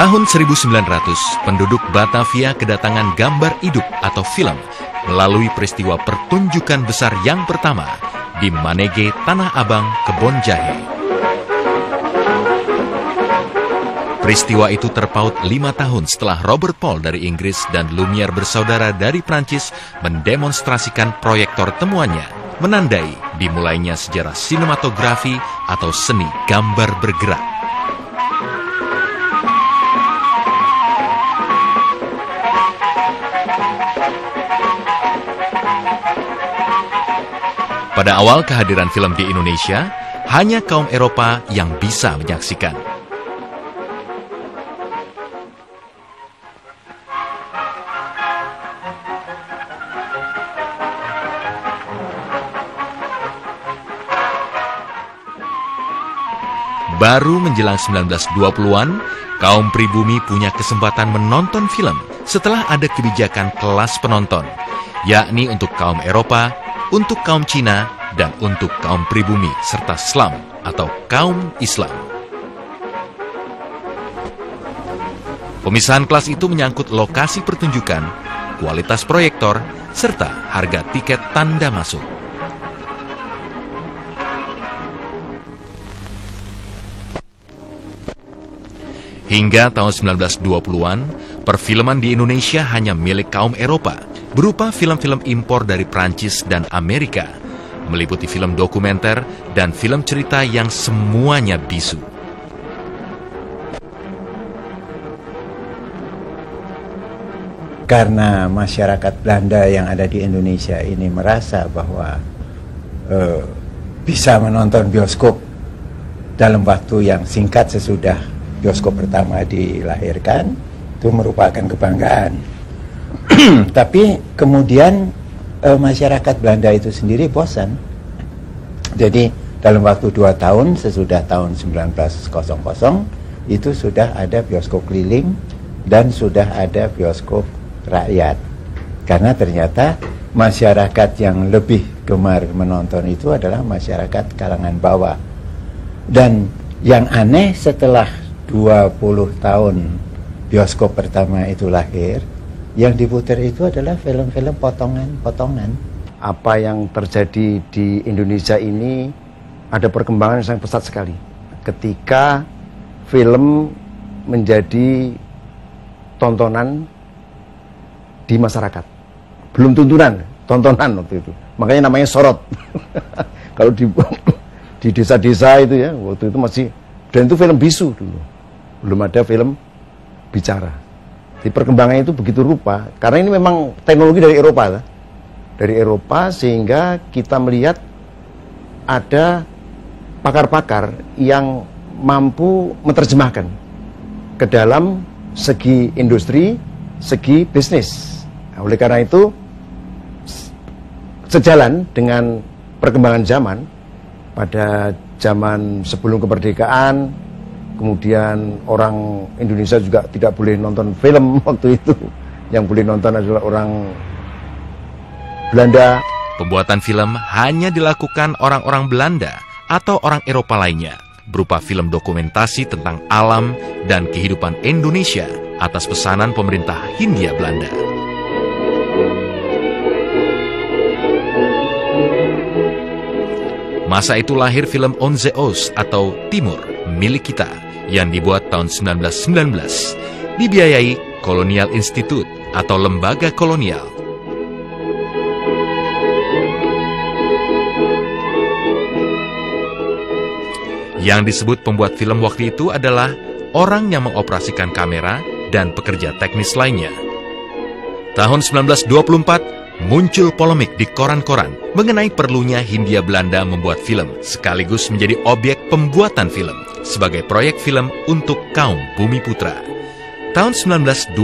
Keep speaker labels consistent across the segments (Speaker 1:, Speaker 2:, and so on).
Speaker 1: Tahun 1900, penduduk Batavia kedatangan gambar hidup atau film melalui peristiwa pertunjukan besar yang pertama di Manege, Tanah Abang, Kebon Jahe. Peristiwa itu terpaut 5 tahun setelah Robert Paul dari Inggris dan Lumière bersaudara dari Prancis mendemonstrasikan proyektor temuannya, menandai dimulainya sejarah sinematografi atau seni gambar bergerak. Pada awal kehadiran film di Indonesia, hanya kaum Eropa yang bisa menyaksikan. Baru menjelang 1920-an, kaum pribumi punya kesempatan menonton film setelah ada kebijakan kelas penonton, yakni untuk kaum Eropa, untuk kaum Cina, dan untuk kaum pribumi serta Islam atau kaum Islam. Pemisahan kelas itu menyangkut lokasi pertunjukan, kualitas proyektor, serta harga tiket tanda masuk. Hingga tahun 1920-an, perfilman di Indonesia hanya milik kaum Eropa, berupa film-film impor dari Prancis dan Amerika, meliputi film dokumenter dan film cerita yang semuanya bisu.
Speaker 2: Karena masyarakat Belanda yang ada di Indonesia ini merasa bahwa bisa menonton bioskop dalam waktu yang singkat sesudah bioskop pertama dilahirkan, itu merupakan kebanggaan. Tapi kemudian masyarakat Belanda itu sendiri bosan. Jadi dalam waktu 2 tahun sesudah tahun 1900 itu sudah ada bioskop keliling dan sudah ada bioskop rakyat. Karena ternyata masyarakat yang lebih gemar menonton itu adalah masyarakat kalangan bawah. Dan yang aneh, setelah 20 tahun bioskop pertama itu lahir, yang diputar itu adalah film-film potongan-potongan.
Speaker 3: Apa yang terjadi di Indonesia ini ada perkembangan yang sangat pesat sekali. Ketika film menjadi tontonan di masyarakat. Belum tuntunan, tontonan waktu itu. Makanya namanya sorot. Kalau di desa-desa itu ya, waktu itu masih, dan itu film bisu dulu. Belum ada film bicara. Di perkembangannya itu begitu rupa, karena ini memang teknologi dari Eropa, dari Eropa, sehingga kita melihat ada pakar-pakar yang mampu menerjemahkan ke dalam segi industri, segi bisnis. Nah, oleh karena itu, sejalan dengan perkembangan zaman, pada zaman sebelum kemerdekaan, kemudian orang Indonesia juga tidak boleh nonton film waktu itu. Yang boleh nonton adalah orang Belanda.
Speaker 1: Pembuatan film hanya dilakukan orang-orang Belanda atau orang Eropa lainnya, berupa film dokumentasi tentang alam dan kehidupan Indonesia atas pesanan pemerintah Hindia Belanda. Masa itu lahir film Onze Oos atau Timur, milik kita, yang dibuat tahun 1919, dibiayai Colonial Institute atau lembaga kolonial. Yang disebut pembuat film waktu itu adalah orang yang mengoperasikan kamera dan pekerja teknis lainnya. Tahun 1924, muncul polemik di koran-koran mengenai perlunya Hindia Belanda membuat film sekaligus menjadi objek pembuatan film sebagai proyek film untuk kaum Bumi Putra. Tahun 1926,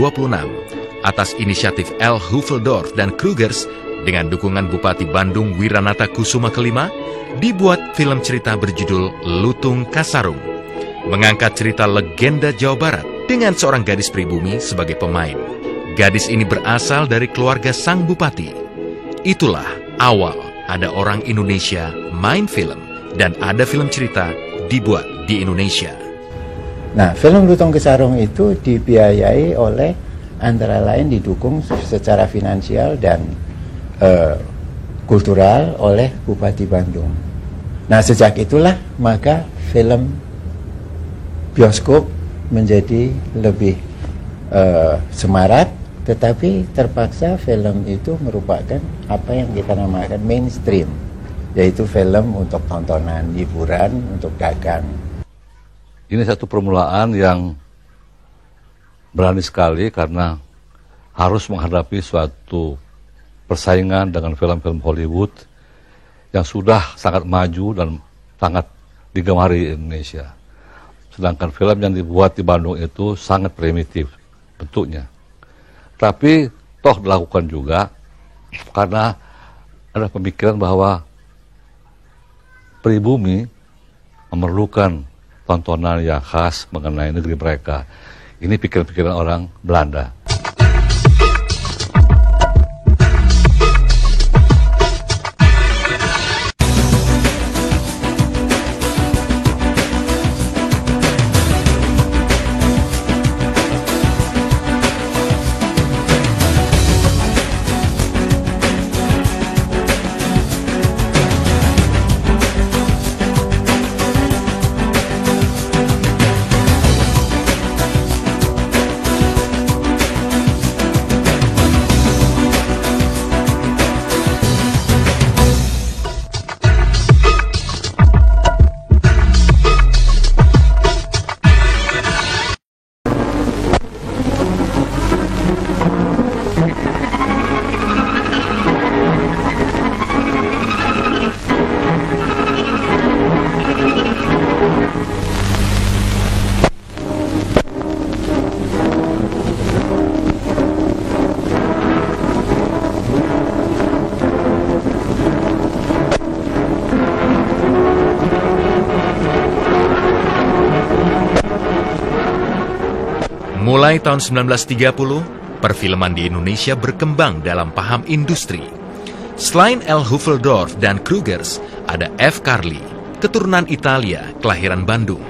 Speaker 1: atas inisiatif L. Hufeldorf dan Krugers dengan dukungan Bupati Bandung Wiranata Kusuma kelima, dibuat film cerita berjudul Lutung Kasarung, mengangkat cerita legenda Jawa Barat dengan seorang gadis pribumi sebagai pemain. Gadis ini berasal dari keluarga sang bupati. Itulah awal ada orang Indonesia main film dan ada film cerita dibuat di Indonesia.
Speaker 2: Nah, film Lutong Kesarung itu dibiayai oleh antara lain didukung secara finansial dan kultural oleh Bupati Bandung. Nah, sejak itulah maka film bioskop menjadi lebih semarak, tetapi terpaksa film itu merupakan apa yang kita namakan mainstream, yaitu film untuk tontonan, hiburan, untuk dagang.
Speaker 4: Ini satu permulaan yang berani sekali karena harus menghadapi suatu persaingan dengan film-film Hollywood yang sudah sangat maju dan sangat digemari di Indonesia. Sedangkan film yang dibuat di Bandung itu sangat primitif bentuknya. Tapi toh dilakukan juga karena ada pemikiran bahwa pribumi memerlukan tontonan yang khas mengenai negeri mereka. Ini pikiran-pikiran orang Belanda.
Speaker 1: Mulai tahun 1930, perfilman di Indonesia berkembang dalam paham industri. Selain L. Hufeldorf dan Krugers, ada F. Carli, keturunan Italia, kelahiran Bandung.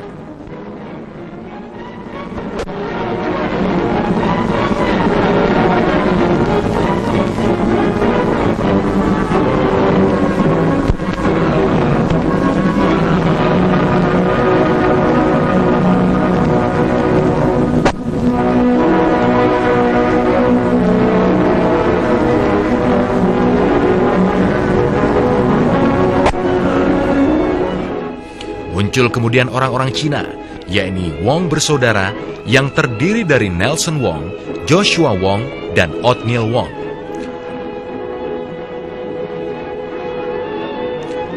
Speaker 1: Muncul kemudian orang-orang Cina, yakni Wong bersaudara yang terdiri dari Nelson Wong, Joshua Wong, dan Othniel Wong.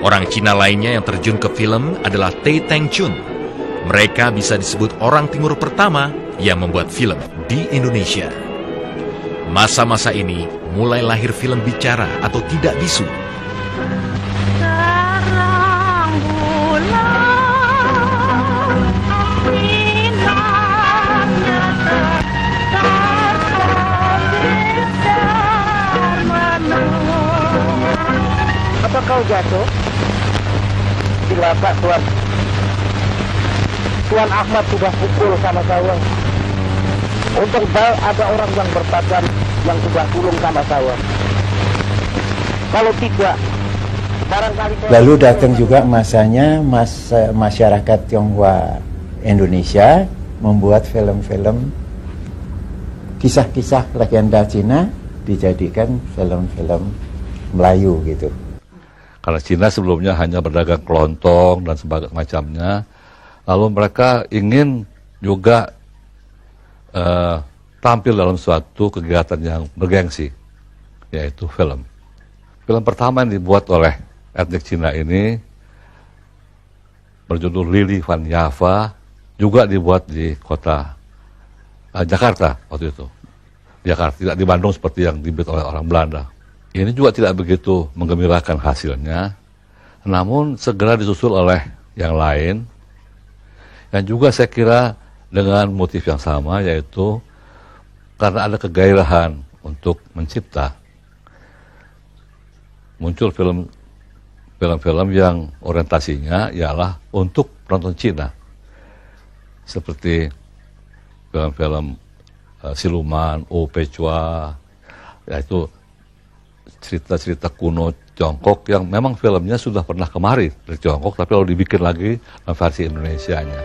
Speaker 1: Orang Cina lainnya yang terjun ke film adalah Tay Teng Chun. Mereka bisa disebut orang Timur pertama yang membuat film di Indonesia. Masa-masa ini mulai lahir film bicara atau tidak bisu.
Speaker 5: Apa kau jatuh? Silahkan Tuan. Tuan Ahmad sudah pukul sama saya. Untuk ada orang yang bertajam yang sudah tulung sama saya. Kalau tidak, barangkali saya...
Speaker 2: Lalu datang juga masanya masyarakat Tionghoa Indonesia membuat film-film kisah-kisah legenda Cina dijadikan film-film Melayu gitu.
Speaker 4: Karena Cina sebelumnya hanya berdagang kelontong dan sebagainya macamnya, lalu mereka ingin juga tampil dalam suatu kegiatan yang bergengsi, yaitu film. Film pertama yang dibuat oleh etnik Cina ini berjudul Lili van Java, juga dibuat di kota Jakarta waktu itu. Jakarta, tidak di Bandung seperti yang dibuat oleh orang Belanda. Ini juga tidak begitu menggembirakan hasilnya, namun segera disusul oleh yang lain, yang juga saya kira dengan motif yang sama, yaitu karena ada kegairahan untuk mencipta. Muncul film-film yang orientasinya ialah untuk penonton Cina. seperti film-film siluman, Pechua, yaitu cerita-cerita kuno Tiongkok yang memang filmnya sudah pernah kemari dari Tiongkok, tapi lalu dibikin lagi versi Indonesianya.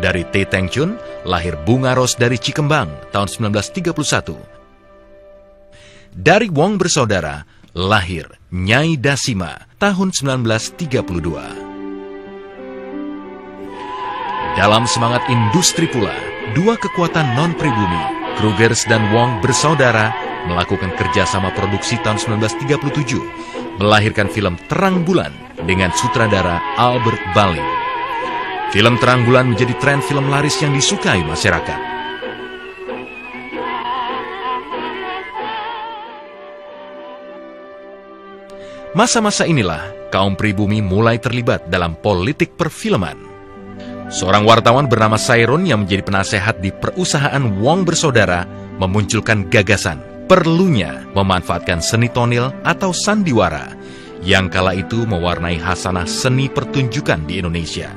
Speaker 1: Dari T. Teng Chun, lahir Bunga Ros dari Cikembang tahun 1931. Dari Wong bersaudara, lahir Nyai Dasima tahun 1932. Dalam semangat industri pula, dua kekuatan non-pribumi, Krugers dan Wong bersaudara, melakukan kerjasama produksi tahun 1937, melahirkan film Terang Bulan dengan sutradara Albert Bali. Film Terang Bulan menjadi tren film laris yang disukai masyarakat. Masa-masa inilah kaum pribumi mulai terlibat dalam politik perfilman. Seorang wartawan bernama Sairon yang menjadi penasehat di perusahaan Wong bersaudara memunculkan gagasan perlunya memanfaatkan seni tonil atau sandiwara yang kala itu mewarnai hasanah seni pertunjukan di Indonesia.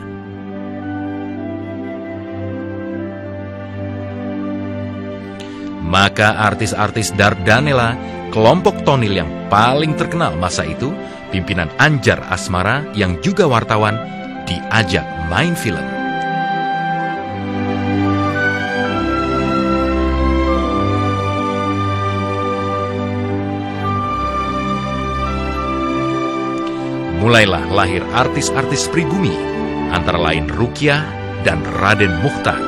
Speaker 1: Maka artis-artis Dardanella, kelompok tonil yang paling terkenal masa itu, pimpinan Anjar Asmara yang juga wartawan, diajak main film. Mulailah lahir artis-artis pribumi, antara lain Rukyah dan Raden Mukhtar.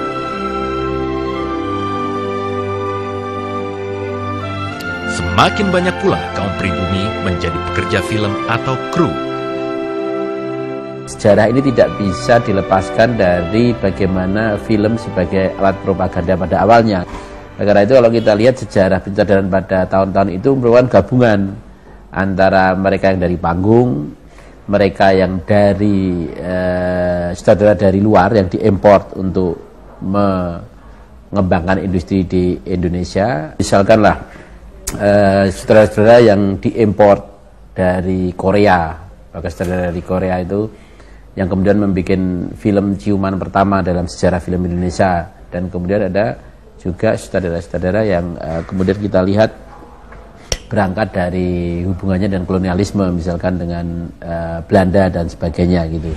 Speaker 1: Semakin banyak pula kaum pribumi menjadi pekerja film atau kru.
Speaker 6: Sejarah ini tidak bisa dilepaskan dari bagaimana film sebagai alat propaganda pada awalnya. Karena itu kalau kita lihat sejarah pencadaran pada tahun-tahun itu merupakan gabungan antara mereka yang dari panggung, mereka yang dari sutradara dari luar yang diimport untuk mengembangkan industri di Indonesia. Misalkanlah sutradara yang diimport dari Korea, maka sutradara dari Korea itu yang kemudian membuat film ciuman pertama dalam sejarah film Indonesia, dan kemudian ada juga sutradara-sutradara yang kemudian kita lihat berangkat dari hubungannya dan kolonialisme, misalkan dengan Belanda dan sebagainya gitu.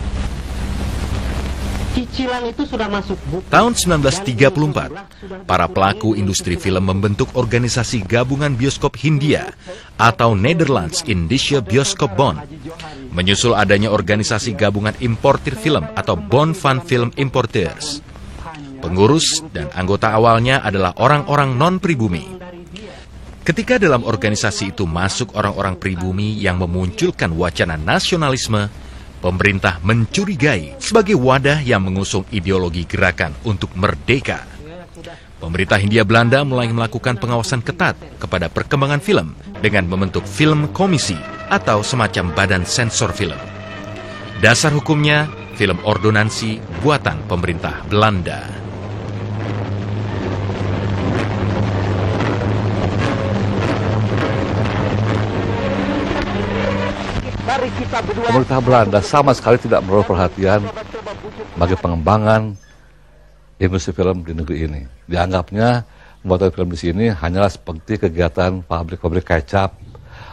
Speaker 5: Cicilan itu sudah masuk.
Speaker 1: Tahun 1934, para pelaku industri film membentuk organisasi gabungan bioskop Hindia atau Netherlands Indische Bioskopbond. Menyusul adanya organisasi gabungan importir film atau Bond van Film Importeurs. Pengurus dan anggota awalnya adalah orang-orang non-pribumi. Ketika dalam organisasi itu masuk orang-orang pribumi yang memunculkan wacana nasionalisme, pemerintah mencurigai sebagai wadah yang mengusung ideologi gerakan untuk merdeka. Pemerintah Hindia Belanda mulai melakukan pengawasan ketat kepada perkembangan film dengan membentuk film komisi atau semacam badan sensor film. Dasar hukumnya, film ordonansi buatan pemerintah Belanda.
Speaker 4: Pemerintah Belanda sama sekali tidak menaruh perhatian bagi pengembangan industri film di negeri ini. Dianggapnya pembuatan film di sini hanyalah seperti kegiatan pabrik-pabrik kecap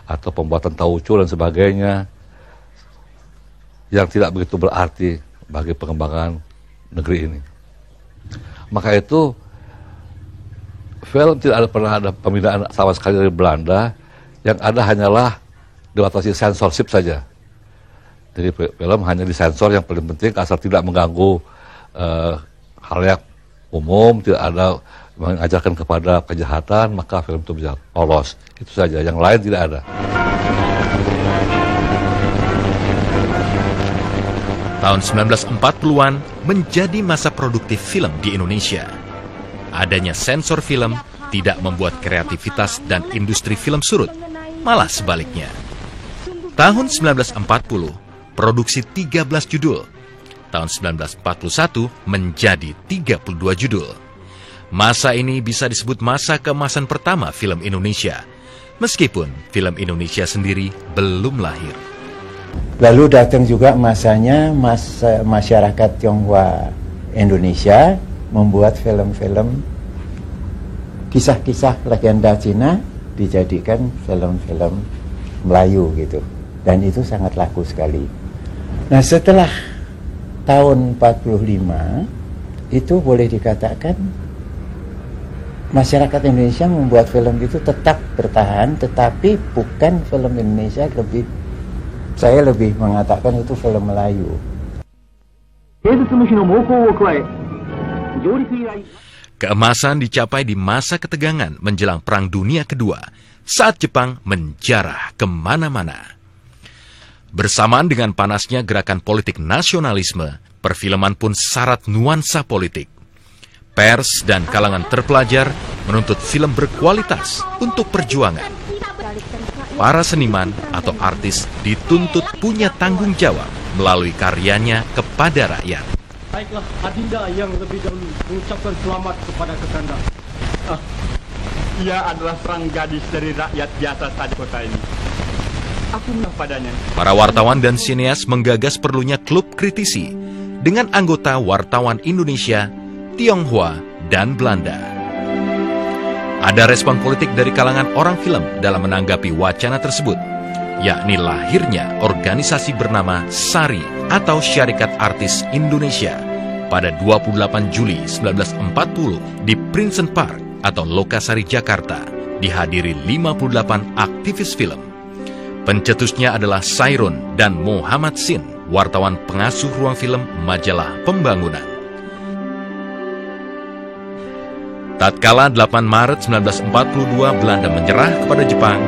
Speaker 4: atau pembuatan tauco dan sebagainya yang tidak begitu berarti bagi pengembangan negeri ini. Maka itu film tidak pernah ada pembinaan sama sekali dari Belanda, yang ada hanyalah dibatasi sensorship saja. Jadi film hanya disensor yang paling penting asal tidak mengganggu halayak umum, tidak ada mengajarkan kepada kejahatan, maka film itu bisa lolos. Itu saja, yang lain tidak ada.
Speaker 1: Tahun 1940-an menjadi masa produktif film di Indonesia. Adanya sensor film tidak membuat kreativitas dan industri film surut, malah sebaliknya. Tahun 1940, produksi 13 judul. Tahun 1941 menjadi 32 judul. Masa ini bisa disebut masa keemasan pertama film Indonesia, meskipun film Indonesia sendiri belum lahir.
Speaker 2: Lalu datang juga masanya masyarakat Tionghoa Indonesia membuat film-film kisah-kisah legenda Cina dijadikan film-film Melayu gitu. Dan itu sangat laku sekali. Nah, setelah tahun 45 itu boleh dikatakan masyarakat Indonesia membuat film itu tetap bertahan, tetapi bukan film Indonesia, saya lebih mengatakan itu film Melayu.
Speaker 1: Keemasan dicapai di masa ketegangan menjelang Perang Dunia Kedua, saat Jepang menjarah kemana-mana. Bersamaan dengan panasnya gerakan politik nasionalisme, perfilman pun syarat nuansa politik. Pers dan kalangan terpelajar menuntut film berkualitas untuk perjuangan. Para seniman atau artis dituntut punya tanggung jawab melalui karyanya kepada rakyat.
Speaker 7: Baiklah, Adinda yang lebih dahulu mengucapkan selamat kepada Kakanda.
Speaker 8: Ia adalah seorang gadis dari rakyat biasa saja kota ini. Aku menang padanya.
Speaker 1: Para wartawan dan sineas menggagas perlunya klub kritisi dengan anggota wartawan Indonesia, Tionghoa, dan Belanda. Ada respon politik dari kalangan orang film dalam menanggapi wacana tersebut, yakni lahirnya organisasi bernama SARI atau Syarikat Artis Indonesia pada 28 Juli 1940 di Princeton Park atau Lokasari, Jakarta, dihadiri 58 aktivis film. Pencetusnya adalah Sairun dan Muhammad Sin, wartawan pengasuh ruang film majalah Pembangunan. Tatkala 8 Maret 1942 Belanda menyerah kepada Jepang,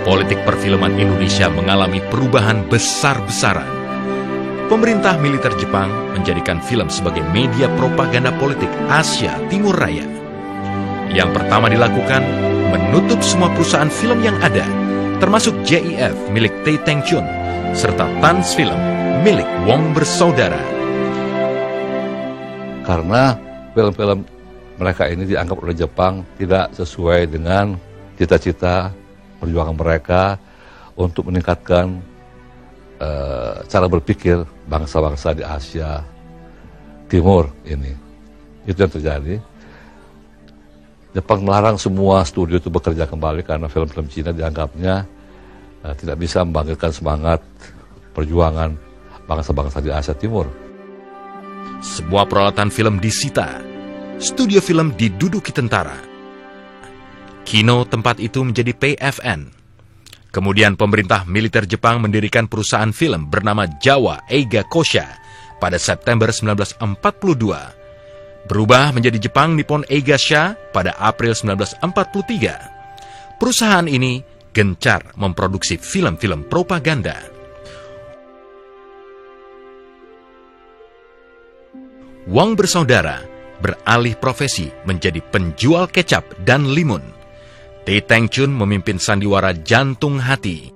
Speaker 1: politik perfilman Indonesia mengalami perubahan besar-besaran. Pemerintah militer Jepang menjadikan film sebagai media propaganda politik Asia Timur Raya. Yang pertama dilakukan, menutup semua perusahaan film yang ada, termasuk JIF milik Tei Teng Chun, serta Tans Film milik Wong Bersaudara.
Speaker 4: Karena film-film mereka ini dianggap oleh Jepang tidak sesuai dengan cita-cita perjuangan mereka untuk meningkatkan cara berpikir bangsa-bangsa di Asia Timur ini. Itu yang terjadi. Jepang melarang semua studio itu bekerja kembali karena film-film Cina dianggapnya tidak bisa membangkitkan semangat perjuangan bangsa-bangsa di Asia Timur.
Speaker 1: Sebuah peralatan film disita. Studio film diduduki tentara. Kino tempat itu menjadi PFN. Kemudian pemerintah militer Jepang mendirikan perusahaan film bernama Jawa Eiga Kosha pada September 1942. Berubah menjadi Jepang Nippon Eiga Sha pada April 1943. Perusahaan ini gencar memproduksi film-film propaganda. Wong Bersaudara beralih profesi menjadi penjual kecap dan limun. Tei Teng Chun memimpin sandiwara Jantung Hati.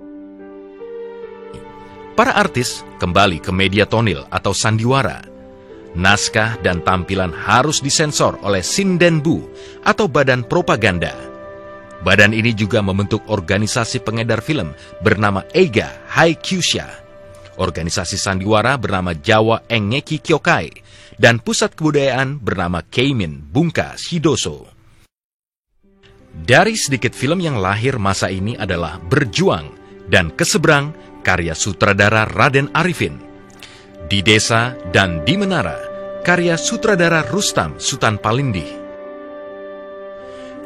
Speaker 1: Para artis kembali ke media tonil atau sandiwara. Naskah dan tampilan harus disensor oleh Sindenbu atau Badan Propaganda. Badan ini juga membentuk organisasi pengedar film bernama Eiga Haikyusha, organisasi sandiwara bernama Jawa Engeki Kyokai, dan pusat kebudayaan bernama Keimin Bunka Shidoso. Dari sedikit film yang lahir masa ini adalah Berjuang dan Keseberang karya sutradara Raden Arifin, Di Desa dan di Menara karya sutradara Rustam Sutan Palindih,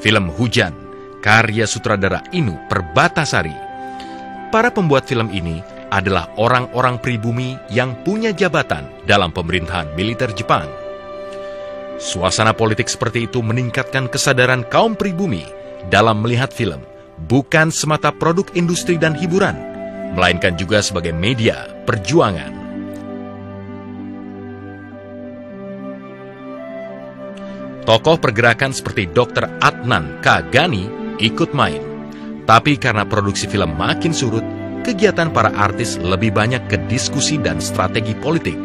Speaker 1: film Hujan karya sutradara Inu Perbatasari. Para pembuat film ini adalah orang-orang pribumi yang punya jabatan dalam pemerintahan militer Jepang. Suasana politik seperti itu meningkatkan kesadaran kaum pribumi dalam melihat film bukan semata produk industri dan hiburan, melainkan juga sebagai media perjuangan. Tokoh pergerakan seperti Dr. Adnan K. Ghani ikut main, tapi karena produksi film makin surut, kegiatan para artis lebih banyak ke diskusi dan strategi politik.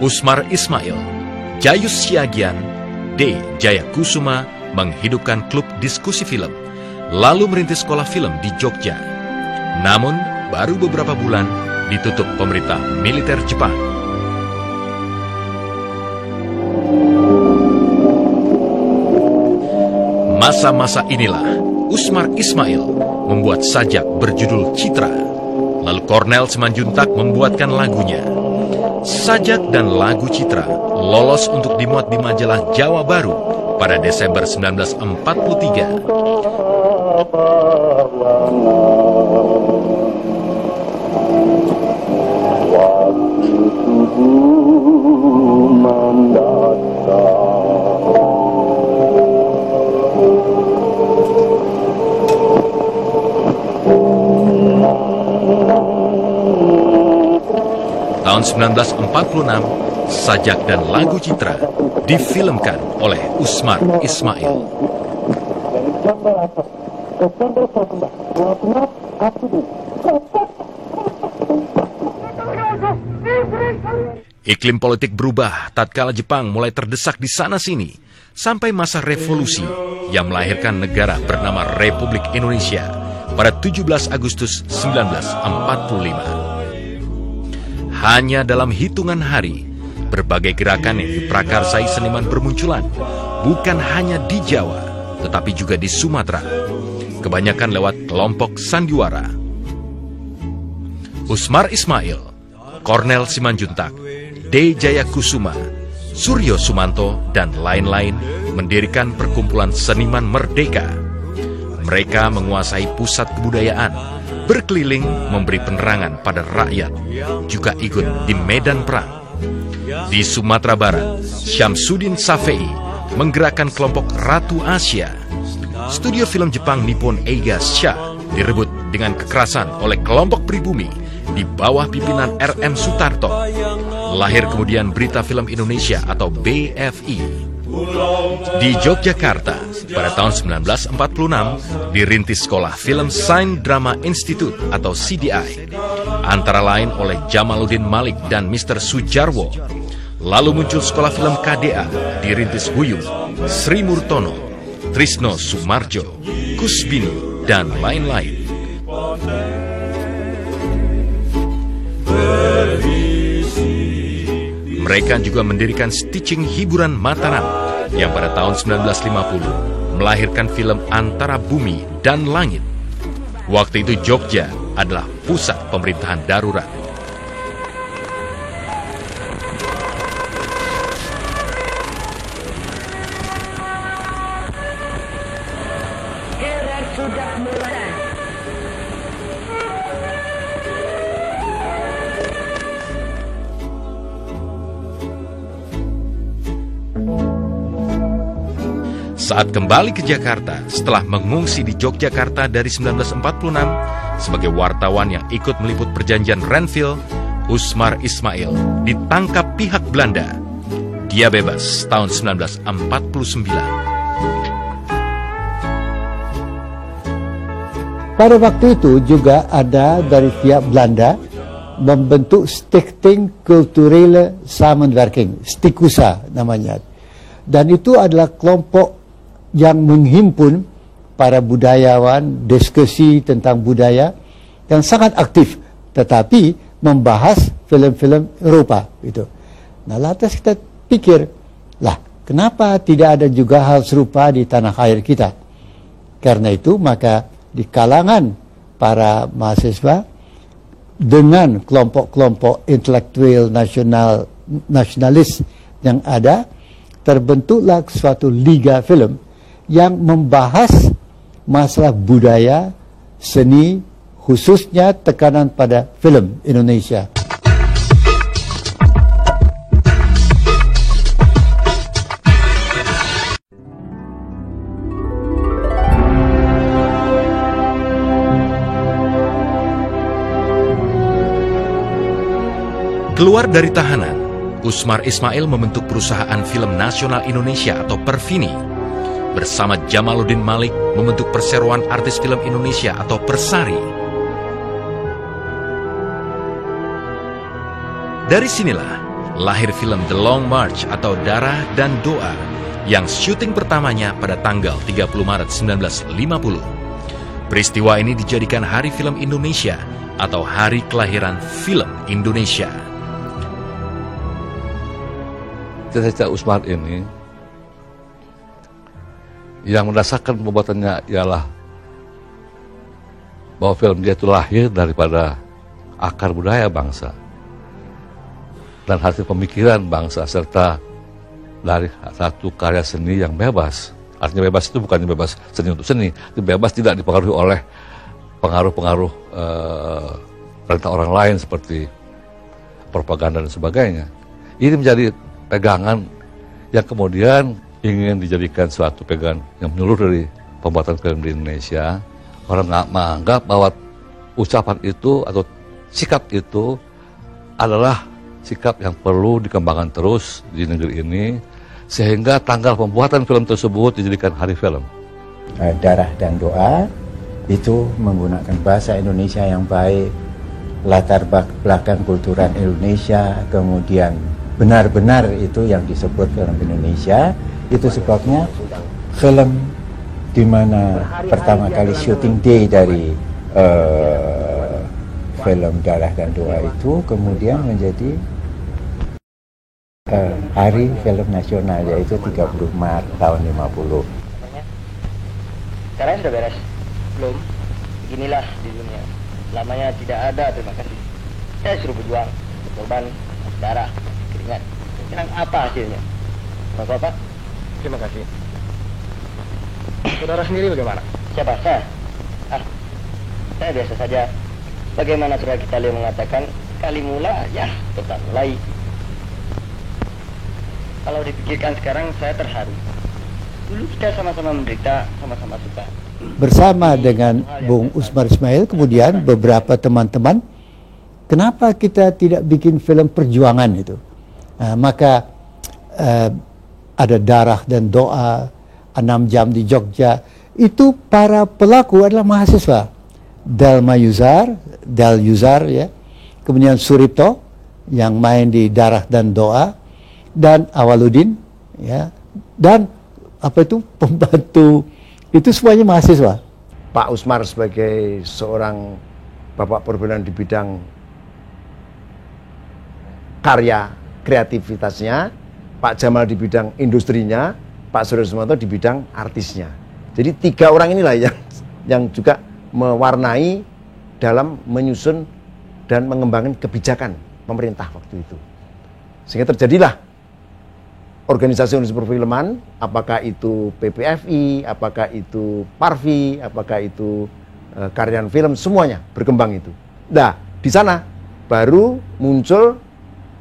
Speaker 1: Usmar Ismail, Jayus Siagian, D. Jayakusuma menghidupkan klub diskusi film, lalu merintis sekolah film di Jogja. Namun, baru beberapa bulan ditutup pemerintah militer Jepang. Masa-masa inilah Usmar Ismail membuat sajak berjudul Citra. Lalu Cornel Simanjuntak membuatkan lagunya. Sajak dan lagu Citra lolos untuk dimuat di majalah Jawa Baru pada Desember 1943. Tahun 1946, sajak dan lagu Citra difilmkan oleh Usmar Ismail. Iklim politik berubah tatkala Jepang mulai terdesak di sana-sini sampai masa revolusi yang melahirkan negara bernama Republik Indonesia pada 17 Agustus 1945. Hanya dalam hitungan hari, berbagai gerakan yang diprakarsai seniman bermunculan, bukan hanya di Jawa, tetapi juga di Sumatera. Kebanyakan lewat kelompok sandiwara. Usmar Ismail, Cornel Simanjuntak, D. Jayakusuma, Suryo Sumanto, dan lain-lain mendirikan perkumpulan seniman merdeka. Mereka menguasai pusat kebudayaan, berkeliling memberi penerangan pada rakyat, juga ikut di medan perang. Di Sumatera Barat, Syamsuddin Safei menggerakkan kelompok Ratu Asia. Studio film Jepang Nippon Eiga Sha direbut dengan kekerasan oleh kelompok pribumi di bawah pimpinan R.M. Sutarto. Lahir kemudian Berita Film Indonesia atau BFI. Di Yogyakarta, pada tahun 1946, dirintis Sekolah Film Sains Drama Institute atau CDI, antara lain oleh Jamaluddin Malik dan Mr. Sujarwo. Lalu muncul Sekolah Film KDA, dirintis Huyung, Sri Murtono, Trisno Sumarjo, Kusbini, dan lain-lain. Mereka juga mendirikan Stitching Hiburan Mataram yang pada tahun 1950 melahirkan film Antara Bumi dan Langit. Waktu itu Jogja adalah pusat pemerintahan darurat. Saat kembali ke Jakarta setelah mengungsi di Yogyakarta dari 1946 sebagai wartawan yang ikut meliput perjanjian Renville, Usmar Ismail ditangkap pihak Belanda. Dia bebas tahun 1949.
Speaker 2: Pada waktu itu juga ada dari pihak Belanda membentuk Stichting Culturele Samenwerking, Stikusa namanya. Dan itu adalah kelompok yang menghimpun para budayawan, diskusi tentang budaya yang sangat aktif, tetapi membahas film-film Eropa. Gitu. Nah, lantas kita pikir, lah kenapa tidak ada juga hal serupa di tanah air kita? Karena itu maka di kalangan para mahasiswa dengan kelompok-kelompok intelektual nasionalis yang ada, terbentuklah suatu liga film yang membahas masalah budaya, seni, khususnya tekanan pada film Indonesia.
Speaker 1: Keluar dari tahanan, Usmar Ismail membentuk perusahaan film nasional Indonesia atau Perfini. Bersama Jamaluddin Malik membentuk Perseroan Artis Film Indonesia atau Persari. Dari sinilah lahir film The Long March atau Darah dan Doa yang syuting pertamanya pada tanggal 30 Maret 1950. Peristiwa ini dijadikan Hari Film Indonesia atau Hari Kelahiran Film Indonesia.
Speaker 4: Cita-cita Usmar ini Yang mendasarkan pembuatannya ialah bahwa film dia itu lahir daripada akar budaya bangsa dan hasil pemikiran bangsa, serta dari satu karya seni yang bebas. Artinya bebas itu bukannya bebas seni untuk seni, itu bebas tidak dipengaruhi oleh pengaruh-pengaruh perintah orang lain seperti propaganda dan sebagainya. Ini menjadi pegangan yang kemudian ingin dijadikan suatu pegangan yang menyeluruh dari pembuatan film di Indonesia. Orang nggak menganggap bahwa ucapan itu atau sikap itu adalah sikap yang perlu dikembangkan terus di negeri ini, sehingga tanggal pembuatan film tersebut dijadikan Hari Film.
Speaker 2: Darah dan Doa itu menggunakan bahasa Indonesia yang baik, latar belakang kultural Indonesia, kemudian benar-benar itu yang disebut film Indonesia. Itu sebabnya film di mana pertama kali syuting day dari film Darah dan Doa itu kemudian menjadi Hari Film Nasional, yaitu 30 Maret tahun 50.
Speaker 5: Sekarang sudah beres? Belum. Beginilah di dunia. Lamanya tidak ada terima kasih. Saya suruh berjuang, berkorban, darah, keringat. Sekarang apa hasilnya? Bapak, terima kasih. Saudara sendiri bagaimana? Siapa? Saya? Saya biasa saja. Bagaimana saudara kita mengatakan, kali mula ya tetap mulai. Kalau dipikirkan sekarang saya terharu. Dulu kita sama-sama menderita, sama-sama suka.
Speaker 9: Bersama dengan Bung Usmar Ismail, kemudian beberapa teman-teman, kenapa kita tidak bikin film perjuangan itu? Maka ada Darah dan Doa, 6 Jam di Jogja. Itu para pelaku adalah mahasiswa. Del Yuzar ya, kemudian Suripto yang main di Darah dan Doa, dan Awaludin ya, dan pembantu itu semuanya mahasiswa.
Speaker 3: Pak Usmar sebagai seorang bapak perbendaharaan di bidang karya kreativitasnya, Pak Jamal di bidang industrinya, Pak Surya Sumanto di bidang artisnya. Jadi 3 orang inilah yang juga mewarnai dalam menyusun dan mengembangkan kebijakan pemerintah waktu itu. Sehingga terjadilah organisasi perfilman, apakah itu PPFI, apakah itu Parvi, apakah itu Karyan Film, semuanya berkembang itu. Nah, di sana baru muncul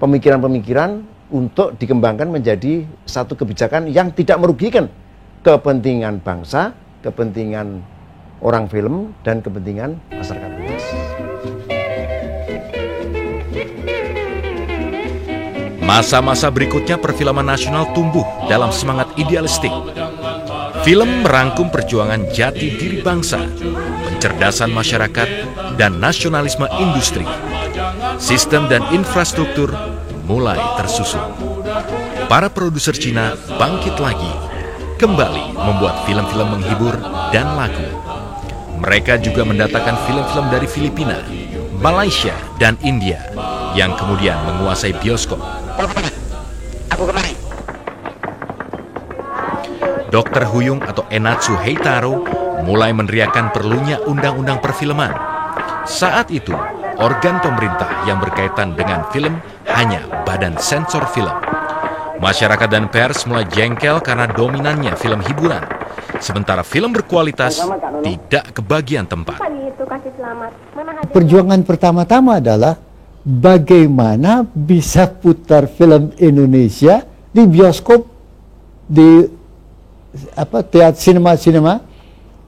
Speaker 3: pemikiran-pemikiran untuk dikembangkan menjadi satu kebijakan yang tidak merugikan kepentingan bangsa, kepentingan orang film, dan kepentingan masyarakat luas.
Speaker 1: Masa-masa berikutnya perfilman nasional tumbuh dalam semangat idealistik. Film merangkum perjuangan jati diri bangsa, pencerdasan masyarakat, dan nasionalisme industri. Sistem dan infrastruktur mulai tersusun. Para produser Cina bangkit lagi, kembali membuat film-film menghibur dan lagu. Mereka juga mendatangkan film-film dari Filipina, Malaysia, dan India yang kemudian menguasai bioskop.
Speaker 5: Aku kemari.
Speaker 1: Dr. Huyung atau Enatsu Heitaro mulai meneriakkan perlunya undang-undang perfilman. Saat itu, organ pemerintah yang berkaitan dengan film hanya Badan Sensor Film. Masyarakat dan pers mulai jengkel karena dominannya film hiburan, sementara film berkualitas tidak kebagian tempat.
Speaker 9: Perjuangan pertama-tama adalah bagaimana bisa putar film Indonesia di bioskop, di teater sinema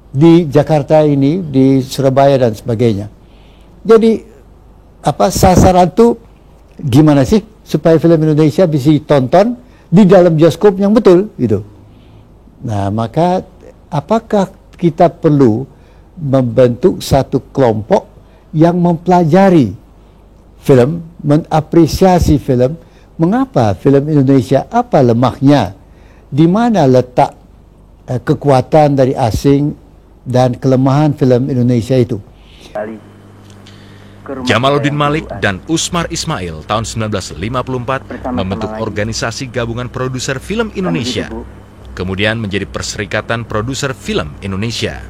Speaker 9: di Jakarta ini, di Surabaya dan sebagainya. Jadi sasaran itu gimana sih supaya film Indonesia bisa ditonton di dalam bioskop yang betul gitu. Nah, maka apakah kita perlu membentuk satu kelompok yang mempelajari film, mengapresiasi film, mengapa film Indonesia, apa lemahnya, di mana letak kekuatan dari asing dan kelemahan film Indonesia itu.
Speaker 1: Jamaluddin Malik dan Usmar Ismail tahun 1954 membentuk organisasi gabungan produser film Indonesia. kemudian menjadi Perserikatan Produser Film Indonesia.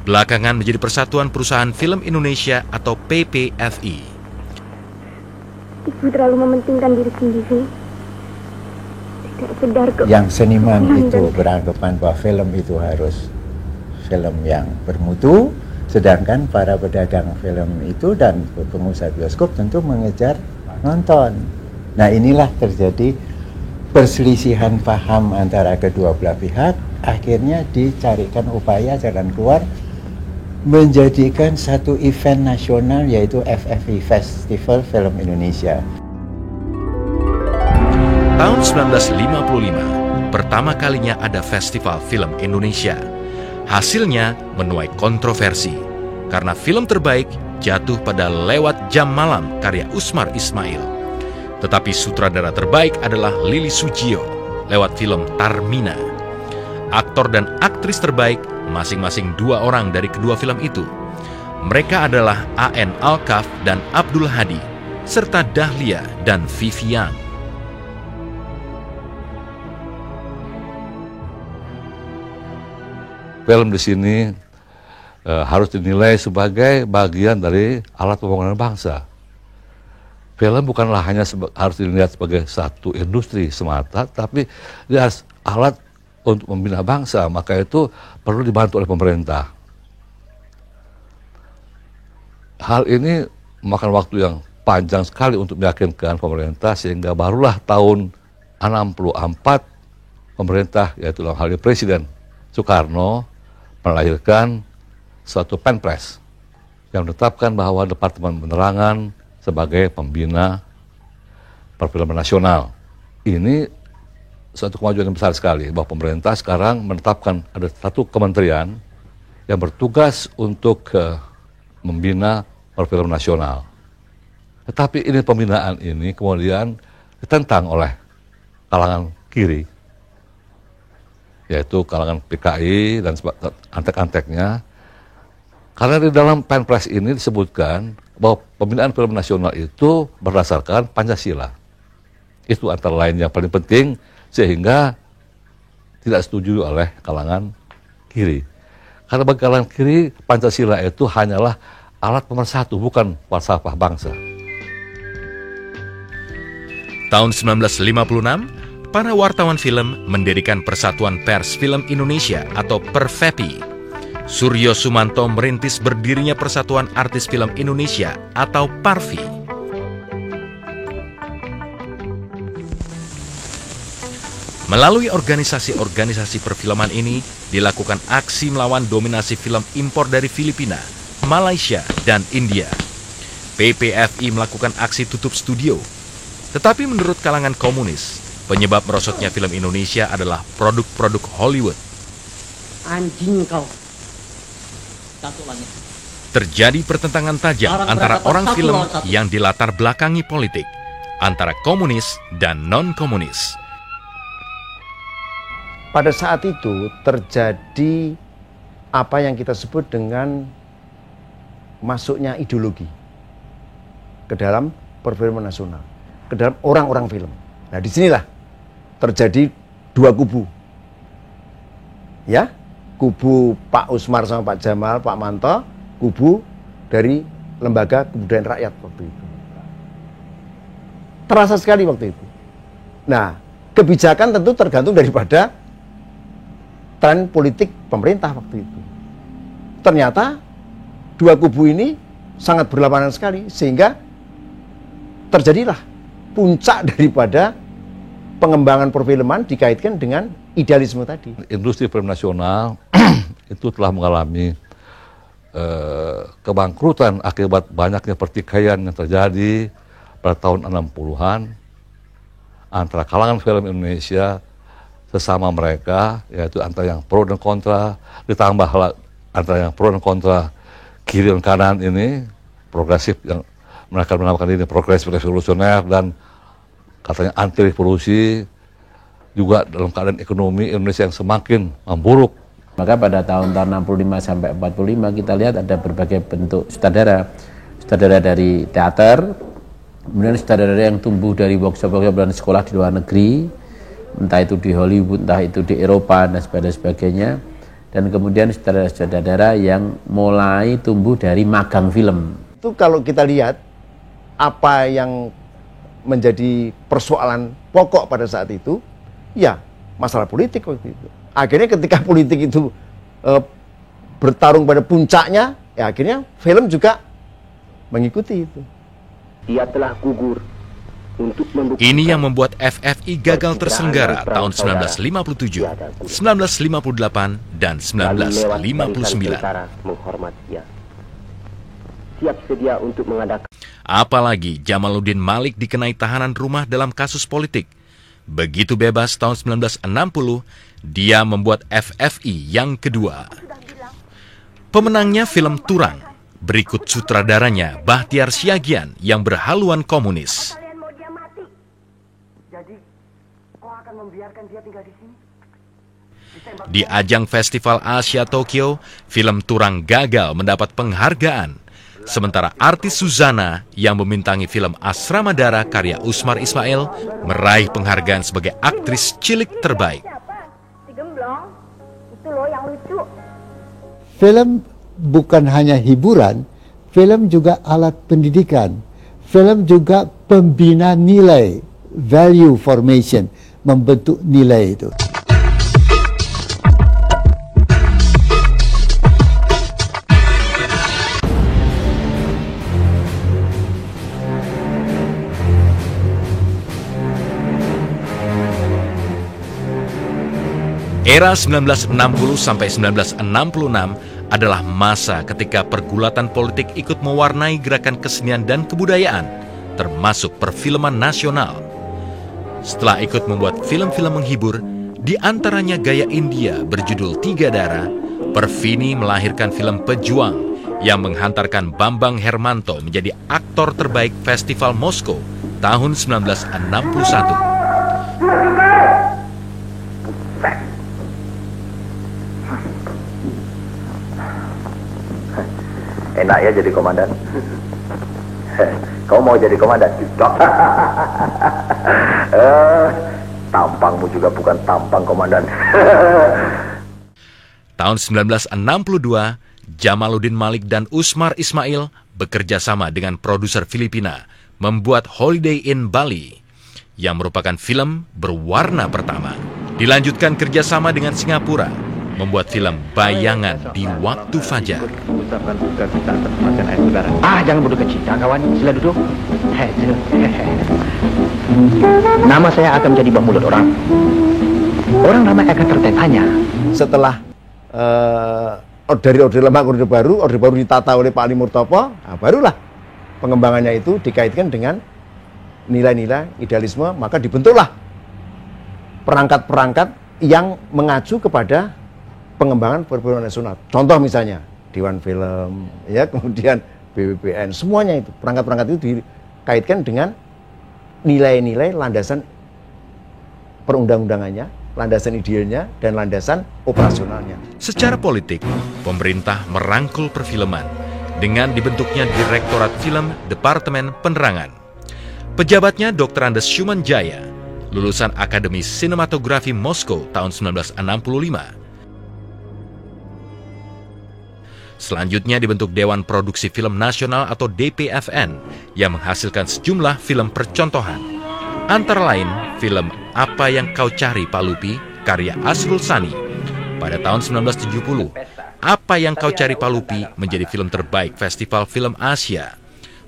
Speaker 1: Belakangan menjadi Persatuan Perusahaan Film Indonesia atau PPFI.
Speaker 10: Ibu terlalu mementingkan diri sendiri. Tidak sedar
Speaker 2: yang seniman itu beranggapan bahwa film itu harus film yang bermutu, sedangkan para pedagang film itu dan pengusaha bioskop tentu mengejar nonton. Nah, inilah terjadi perselisihan paham antara kedua belah pihak, akhirnya dicarikan upaya jalan keluar menjadikan satu event nasional yaitu FFI, Festival Film Indonesia.
Speaker 1: Tahun 1955, pertama kalinya ada Festival Film Indonesia. Hasilnya menuai kontroversi, karena film terbaik jatuh pada Lewat Jam Malam karya Usmar Ismail. Tetapi sutradara terbaik adalah Lili Sujio lewat film Tarmina. Aktor dan aktris terbaik masing-masing 2 orang dari kedua film itu. Mereka adalah A.N. Alkaf dan Abdul Hadi, serta Dahlia dan Vivian.
Speaker 4: Film di sini harus dinilai sebagai bagian dari alat pembangunan bangsa. Film bukanlah hanya harus dilihat sebagai satu industri semata, tapi dia harus alat untuk membina bangsa, maka itu perlu dibantu oleh pemerintah. Hal ini memakan waktu yang panjang sekali untuk meyakinkan pemerintah, sehingga barulah tahun 64 pemerintah, yaitu dalam hal ini Presiden Soekarno, melahirkan suatu Penpres yang menetapkan bahwa Departemen Penerangan sebagai pembina perfilman nasional. Ini suatu kemajuan yang besar sekali, bahwa pemerintah sekarang menetapkan ada satu kementerian yang bertugas untuk membina perfilman nasional. Tetapi ini pembinaan ini kemudian ditentang oleh kalangan kiri, yaitu kalangan PKI dan antek-anteknya, karena di dalam Penpres ini disebutkan bahwa pembinaan film nasional itu berdasarkan Pancasila. Itu antara lain yang paling penting, sehingga tidak setuju oleh kalangan kiri. Karena bagi kalangan kiri, Pancasila itu hanyalah alat pemersatu, bukan falsafah bangsa.
Speaker 1: Tahun 1956, para wartawan film mendirikan Persatuan Pers Film Indonesia atau PERFEPI. Suryo Sumanto merintis berdirinya Persatuan Artis Film Indonesia atau PARFI. Melalui organisasi-organisasi perfilman ini, dilakukan aksi melawan dominasi film impor dari Filipina, Malaysia, dan India. PPFI melakukan aksi tutup studio. Tetapi menurut kalangan komunis, penyebab merosotnya film Indonesia adalah produk-produk Hollywood.
Speaker 7: Anjing kau. Satu lagi.
Speaker 1: Terjadi pertentangan tajam antara orang film yang dilatar belakangi politik, antara komunis dan non-komunis.
Speaker 3: Pada saat itu terjadi apa yang kita sebut dengan masuknya ideologi ke dalam perfilman nasional, ke dalam orang-orang film. Nah, disinilah terjadi 2 kubu, ya, kubu Pak Usmar sama Pak Jamal, Pak Manto, kubu dari Lembaga Kebudayaan Rakyat waktu itu. Terasa sekali waktu itu. Nah, kebijakan tentu tergantung daripada tren politik pemerintah waktu itu. Ternyata 2 kubu ini sangat berlawanan sekali, sehingga terjadilah puncak daripada pengembangan perfilman dikaitkan dengan idealisme tadi.
Speaker 4: Industri film nasional itu telah mengalami kebangkrutan akibat banyaknya pertikaian yang terjadi pada tahun 60-an antara kalangan film Indonesia sesama mereka, yaitu antara yang pro dan kontra, ditambah antara yang pro dan kontra kiri dan kanan ini, progresif yang mereka menamakan ini progresif revolusioner dan katanya anti revolusi, juga dalam keadaan ekonomi Indonesia yang semakin memburuk.
Speaker 6: Maka pada tahun-tahun 65 sampai 45 kita lihat ada berbagai bentuk sutradara. Sutradara dari teater, kemudian sutradara yang tumbuh dari workshop-workshop dan sekolah di luar negeri, entah itu di Hollywood, entah itu di Eropa dan sebagainya. Dan kemudian saudara-saudara yang mulai tumbuh dari magang film.
Speaker 3: Itu kalau kita lihat apa yang menjadi persoalan pokok pada saat itu, ya masalah politik waktu itu. Akhirnya ketika politik itu bertarung pada puncaknya, ya akhirnya film juga mengikuti itu.
Speaker 11: Ia telah gugur.
Speaker 1: Ini yang membuat FFI gagal terselenggara tahun 1957, 1958, dan 1959.
Speaker 11: Siap sedia untuk mengadakan.
Speaker 1: Apalagi Jamaluddin Malik dikenai tahanan rumah dalam kasus politik. Begitu bebas tahun 1960, dia membuat FFI yang kedua. Pemenangnya film Turang, berikut sutradaranya Bahtiar Siagian yang berhaluan komunis. Di ajang Festival Asia Tokyo, film Turang gagal mendapat penghargaan. Sementara artis Suzana yang membintangi film Asrama Dara karya Usmar Ismail meraih penghargaan sebagai aktris cilik terbaik.
Speaker 10: Si Gemblong, itu loh yang lucu.
Speaker 9: Film bukan hanya hiburan, film juga alat pendidikan. Film juga pembina nilai, value formation, membentuk nilai itu.
Speaker 1: Era 1960 sampai 1966 adalah masa ketika pergulatan politik ikut mewarnai gerakan kesenian dan kebudayaan, termasuk perfilman nasional. Setelah ikut membuat film-film menghibur, di antaranya gaya India berjudul Tiga Dara, Pervini melahirkan film Pejuang yang menghantarkan Bambang Hermanto menjadi aktor terbaik Festival Moskow tahun 1961.
Speaker 11: Enak ya jadi komandan. Kau mau jadi komandan? Tidak. Tampangmu juga bukan tampang komandan.
Speaker 1: Tahun 1962, Jamaluddin Malik dan Usmar Ismail bekerja sama dengan produser Filipina membuat Holiday in Bali, yang merupakan film berwarna pertama. Dilanjutkan kerjasama dengan Singapura, membuat film Bayangan di Waktu Fajar.
Speaker 11: Jangan bodoh kecil, kawan. Sila duduk. Nama saya akan menjadi mulut orang. Orang ramai akan tertanya.
Speaker 3: Setelah dari Orde Lama ke Orde Baru ditata oleh Pak Ali Murtopo, barulah pengembangannya itu dikaitkan dengan nilai-nilai idealisme, maka dibentuklah perangkat-perangkat yang mengacu kepada pengembangan perfilman nasional. Contoh misalnya Dewan Film, ya, kemudian BPPN, semuanya itu perangkat-perangkat itu dikaitkan dengan nilai-nilai landasan perundang-undangannya, landasan idealnya, dan landasan operasionalnya.
Speaker 1: Secara politik, pemerintah merangkul perfilman dengan dibentuknya Direktorat Film Departemen Penerangan. Pejabatnya Dr. Andes Shumanjaya, lulusan Akademi Sinematografi Moskow tahun 1965. Selanjutnya dibentuk Dewan Produksi Film Nasional atau DPFN yang menghasilkan sejumlah film percontohan. Antara lain film Apa Yang Kau Cari Pak Lupi karya Asrul Sani. Pada tahun 1970, Apa Yang Kau Cari Pak Lupi menjadi film terbaik Festival Film Asia.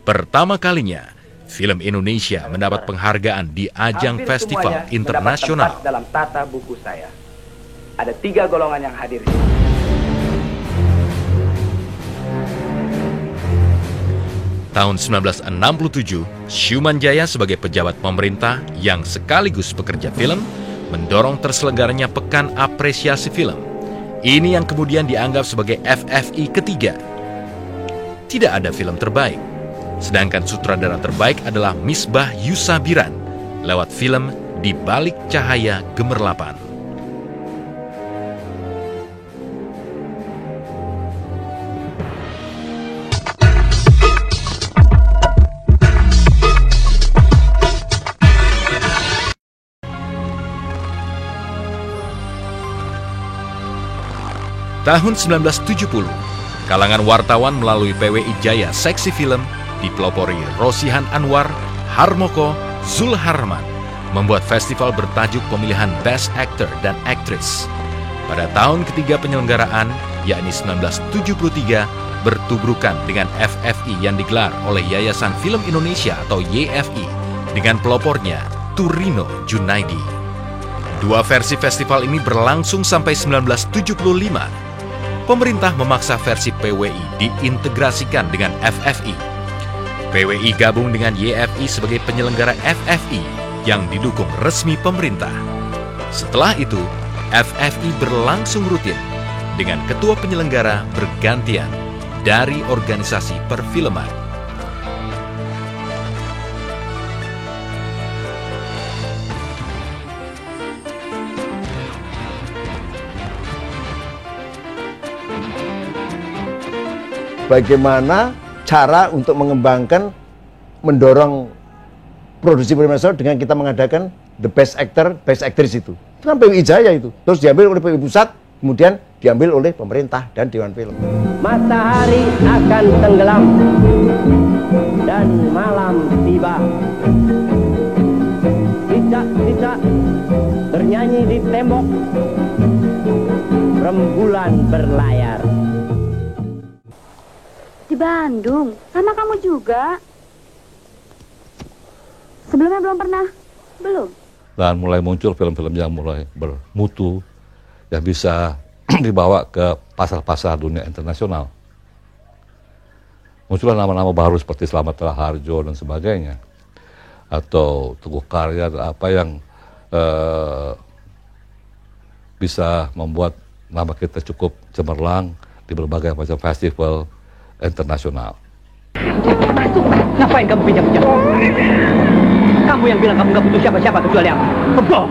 Speaker 1: Pertama kalinya, film Indonesia mendapat penghargaan di ajang festival internasional.
Speaker 12: Dalam tata buku saya, ada 3 golongan yang hadir.
Speaker 1: Tahun 1967, Shumanjaya sebagai pejabat pemerintah yang sekaligus pekerja film mendorong terselenggaranya Pekan Apresiasi Film. Ini yang kemudian dianggap sebagai FFI ketiga. Tidak ada film terbaik, sedangkan sutradara terbaik adalah Misbah Yusabiran lewat film Di Balik Cahaya Gemerlapan. Tahun 1970, kalangan wartawan melalui PWI Jaya Seksi Film dipelopori Rosihan Anwar, Harmoko, Zulharman membuat festival bertajuk pemilihan Best Actor dan Actress. Pada tahun ketiga penyelenggaraan, yakni 1973, bertubrukan dengan FFI yang digelar oleh Yayasan Film Indonesia atau YFI dengan pelopornya Turino Junaidi. Dua versi festival ini berlangsung sampai 1975. Pemerintah memaksa versi PWI diintegrasikan dengan FFI. PWI gabung dengan YFI sebagai penyelenggara FFI yang didukung resmi pemerintah. Setelah itu, FFI berlangsung rutin dengan ketua penyelenggara bergantian dari organisasi perfilman.
Speaker 3: Bagaimana cara untuk mengembangkan, mendorong produksi film nasional dengan kita mengadakan the best actor, best actress itu. Itu kan PWI Jaya itu. Terus diambil oleh PWI Pusat, kemudian diambil oleh pemerintah dan Dewan Film.
Speaker 5: Matahari akan tenggelam dan malam tiba. Cicak-cicak bernyanyi di tembok, rembulan berlayar.
Speaker 10: Di Bandung, sama kamu juga? Sebelumnya belum pernah? Belum?
Speaker 4: Dan mulai muncul film-film yang mulai bermutu, yang bisa dibawa ke pasar-pasar dunia internasional. Muncullah nama-nama baru seperti Slamet Raharjo dan sebagainya. Atau Teguh Karya, apa yang bisa membuat nama kita cukup cemerlang di berbagai macam festival internasional.
Speaker 11: Masuk, ngapain kamu pinjam-pinjam? Kamu yang bilang kamu nggak butuh siapa-siapa kecuali aku. Bohong.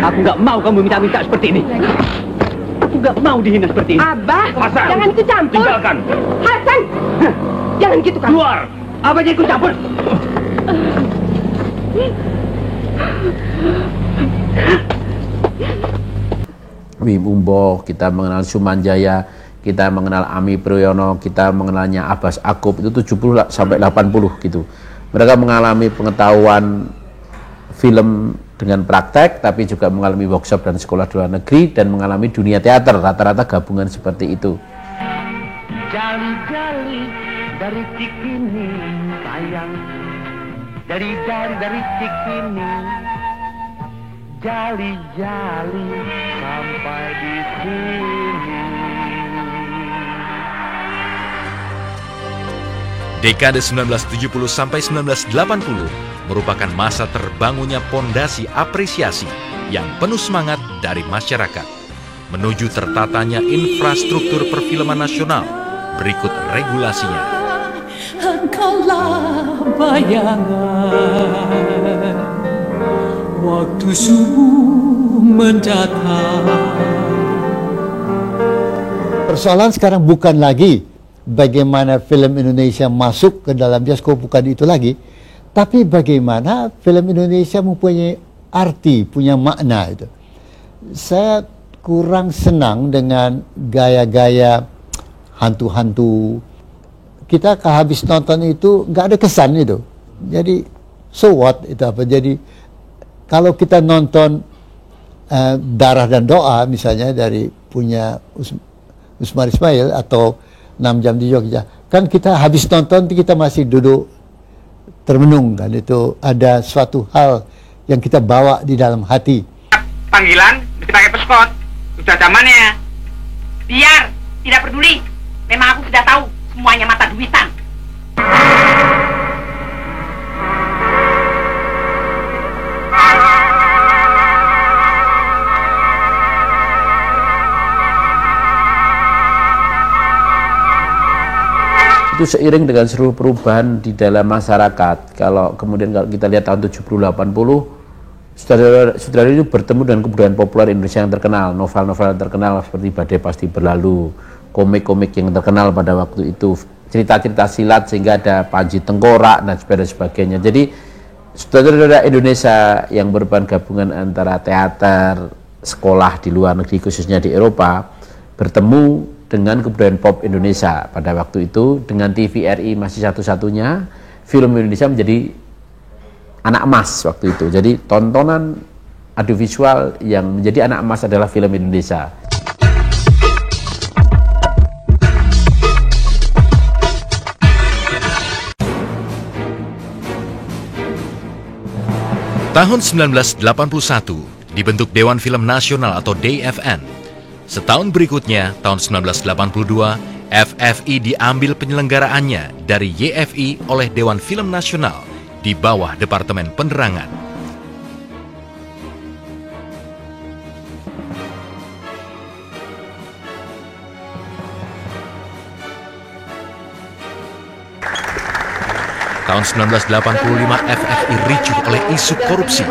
Speaker 11: Aku nggak mau kamu minta-minta seperti ini. Aku nggak mau dihina seperti ini.
Speaker 13: Abah,
Speaker 11: Hasan,
Speaker 13: jangan ikut campur.
Speaker 11: Tinggalkan.
Speaker 13: Hasan, jangan gitu kan.
Speaker 11: Keluar. Abah jangan ikut campur.
Speaker 6: Wim Umboh, kita mengenal Sumanjaya, kita mengenal Ami Priyono, kita mengenalnya Abbas Akub, itu 70 sampai 80 gitu. Mereka mengalami pengetahuan film dengan praktek, tapi juga mengalami workshop dan sekolah di luar negeri, dan mengalami dunia teater, rata-rata gabungan seperti itu.
Speaker 5: Jali-jali dari Cikini sayang, dari Cikini, jali-jali sampai di sini.
Speaker 1: Dekade 1970 sampai 1980 merupakan masa terbangunnya pondasi apresiasi yang penuh semangat dari masyarakat menuju tertatanya infrastruktur perfilman nasional. Berikut regulasinya.
Speaker 14: Engkaulah bayangan waktu subuh mendatang.
Speaker 9: Persoalan sekarang bukan lagi bagaimana film Indonesia masuk ke dalam bioskop, bukan itu lagi, tapi bagaimana film Indonesia mempunyai arti, punya makna itu. Saya kurang senang dengan gaya-gaya hantu-hantu. Kita habis nonton itu nggak ada kesan itu. Jadi so what itu apa? Jadi kalau kita nonton Darah dan Doa misalnya dari punya Usmar Ismail atau 6 jam di Jogja, kan kita habis nonton kita masih duduk termenung, kan itu ada suatu hal yang kita bawa di dalam hati.
Speaker 13: Panggilan mesti pakai peskot, udah zamannya. Biar tidak peduli, memang aku sudah tahu semuanya mata duitan.
Speaker 6: Itu seiring dengan seluruh perubahan di dalam masyarakat. Kalau kemudian kalau kita lihat tahun 70-80, sutradara itu bertemu dengan kebudayaan populer Indonesia yang terkenal, novel-novel yang terkenal seperti Badai Pasti Berlalu, komik-komik yang terkenal pada waktu itu, cerita-cerita silat sehingga ada Panji Tengkorak dan sebagainya. Jadi sutradara Indonesia yang merupakan gabungan antara teater, sekolah di luar negeri khususnya di Eropa, bertemu dengan kebudayaan pop Indonesia. Pada waktu itu dengan TVRI masih satu-satunya, film Indonesia menjadi anak emas waktu itu. Jadi tontonan audiovisual yang menjadi anak emas adalah film Indonesia.
Speaker 1: Tahun 1981 dibentuk Dewan Film Nasional atau DFN. Setahun berikutnya, tahun 1982, FFI diambil penyelenggaraannya dari YFI oleh Dewan Film Nasional di bawah Departemen Penerangan. Tahun 1985 FFI ricuh oleh isu korupsi.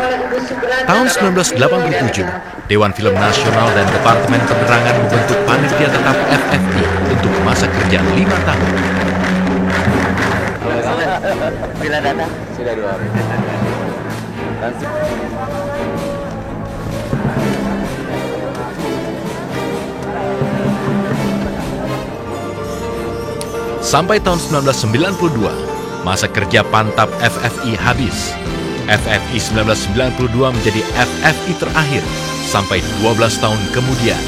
Speaker 1: Tahun 1987, Dewan Film Nasional dan Departemen Penerangan membentuk panitia tetap FFI untuk masa kerja 5 tahun.
Speaker 5: Bila datang? Sudah 2 hari.
Speaker 1: Sampai tahun 1992, masa kerja Pantap FFI habis. FFI 1992 menjadi FFI terakhir sampai 12 tahun kemudian.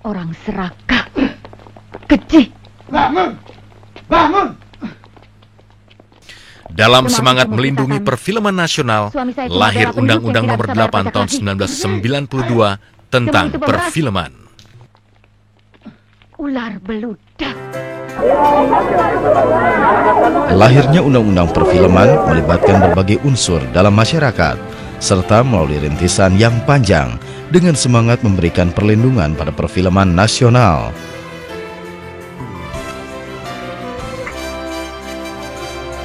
Speaker 15: Orang serakah, keji.
Speaker 16: Bangun! Bangun!
Speaker 1: Dalam semangat melindungi perfilman nasional, lahir Undang-Undang Nomor 8 tahun 1992 tentang perfilman.
Speaker 15: Ular beludak.
Speaker 17: Lahirnya Undang-Undang Perfilman melibatkan berbagai unsur dalam masyarakat, serta melalui rintisan yang panjang dengan semangat memberikan perlindungan pada perfilman nasional.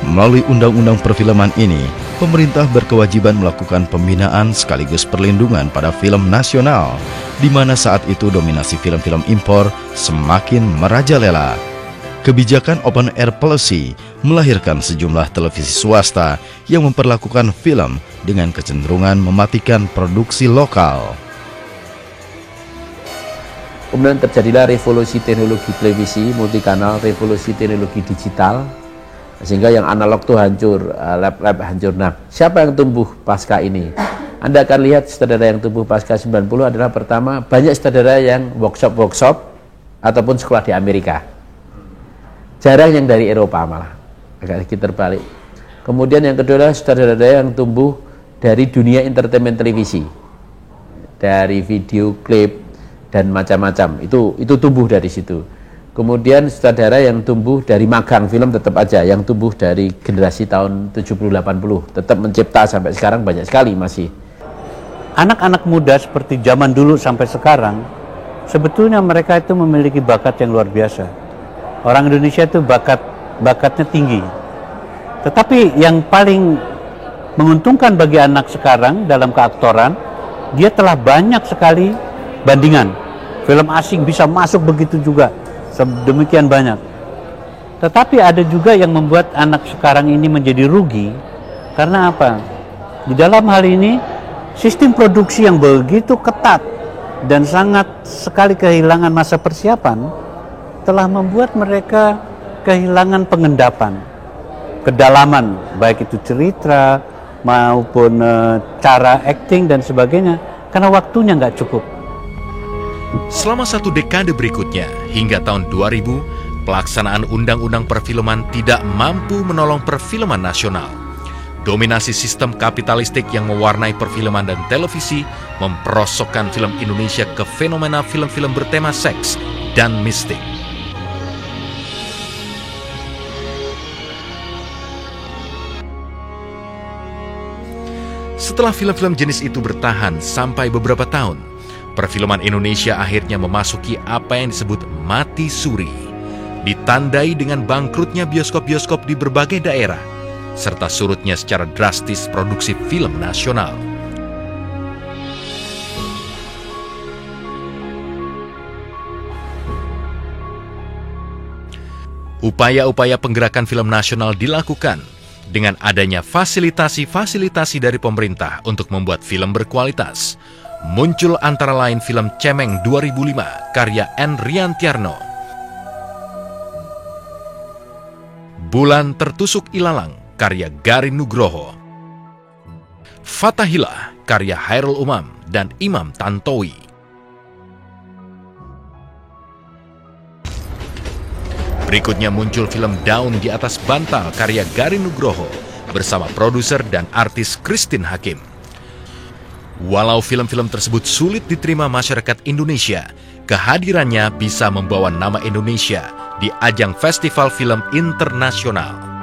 Speaker 17: Melalui Undang-Undang Perfilman ini, pemerintah berkewajiban melakukan pembinaan sekaligus perlindungan pada film nasional, di mana saat itu dominasi film-film impor semakin merajalela. Kebijakan open air policy melahirkan sejumlah televisi swasta yang memperlakukan film dengan kecenderungan mematikan produksi lokal.
Speaker 6: Kemudian terjadilah revolusi teknologi televisi, multikanal, revolusi teknologi digital, sehingga yang analog itu hancur, lab-lab hancur. Nah, siapa yang tumbuh pasca ini? Anda akan lihat sutradara yang tumbuh pasca 90 adalah pertama, banyak sutradara yang workshop ataupun sekolah di Amerika. Jarang yang dari Eropa malah, agak sedikit terbalik. Kemudian yang kedua adalah sutradara yang tumbuh dari dunia entertainment televisi, dari video klip dan macam-macam. Itu tumbuh dari situ. Kemudian sutradara yang tumbuh dari magang film tetap aja, yang tumbuh dari generasi tahun 70-80, tetap mencipta sampai sekarang banyak sekali masih.
Speaker 18: Anak-anak muda seperti zaman dulu sampai sekarang, sebetulnya mereka itu memiliki bakat yang luar biasa. Orang Indonesia itu bakatnya tinggi. Tetapi yang paling menguntungkan bagi anak sekarang dalam keaktoran, dia telah banyak sekali bandingan. Film asing bisa masuk begitu juga, demikian banyak. Tetapi ada juga yang membuat anak sekarang ini menjadi rugi. Karena apa? Di dalam hal ini, sistem produksi yang begitu ketat dan sangat sekali kehilangan masa persiapan, telah membuat mereka kehilangan pengendapan, kedalaman, baik itu cerita maupun cara acting dan sebagainya, karena waktunya nggak cukup.
Speaker 1: Selama 1 dekade berikutnya, hingga tahun 2000, pelaksanaan Undang-Undang Perfilman tidak mampu menolong perfilman nasional. Dominasi sistem kapitalistik yang mewarnai perfilman dan televisi memperosokkan film Indonesia ke fenomena film-film bertema seks dan mistik. Setelah film-film jenis itu bertahan sampai beberapa tahun, perfilman Indonesia akhirnya memasuki apa yang disebut mati suri. Ditandai dengan bangkrutnya bioskop-bioskop di berbagai daerah, serta surutnya secara drastis produksi film nasional. Upaya-upaya penggerakan film nasional dilakukan dengan adanya fasilitasi-fasilitasi dari pemerintah untuk membuat film berkualitas. Muncul antara lain film Cemeng 2005 karya N. Riantiarno, Bulan Tertusuk Ilalang karya Garin Nugroho, Fathahilah karya Hairul Umam dan Imam Tantowi. Berikutnya muncul film Daun di Atas Bantal karya Garin Nugroho bersama produser dan artis Christine Hakim. Walau film-film tersebut sulit diterima masyarakat Indonesia, kehadirannya bisa membawa nama Indonesia di ajang festival film internasional.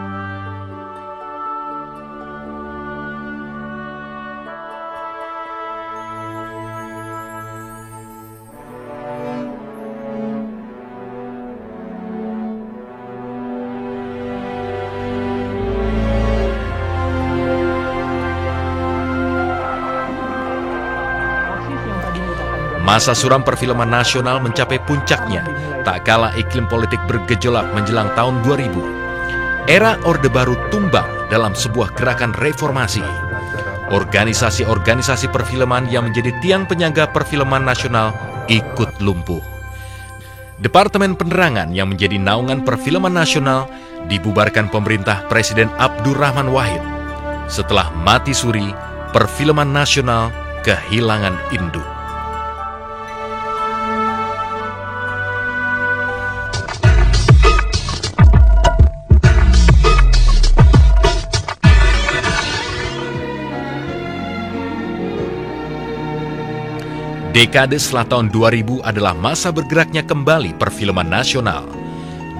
Speaker 1: Masa suram perfilman nasional mencapai puncaknya, tak kala iklim politik bergejolak menjelang tahun 2000. Era Orde Baru tumbang dalam sebuah gerakan reformasi. Organisasi-organisasi perfilman yang menjadi tiang penyangga perfilman nasional ikut lumpuh. Departemen Penerangan yang menjadi naungan perfilman nasional dibubarkan pemerintah Presiden Abdurrahman Wahid. Setelah mati suri, perfilman nasional kehilangan induk. Dekade setelah tahun 2000 adalah masa bergeraknya kembali perfilman nasional.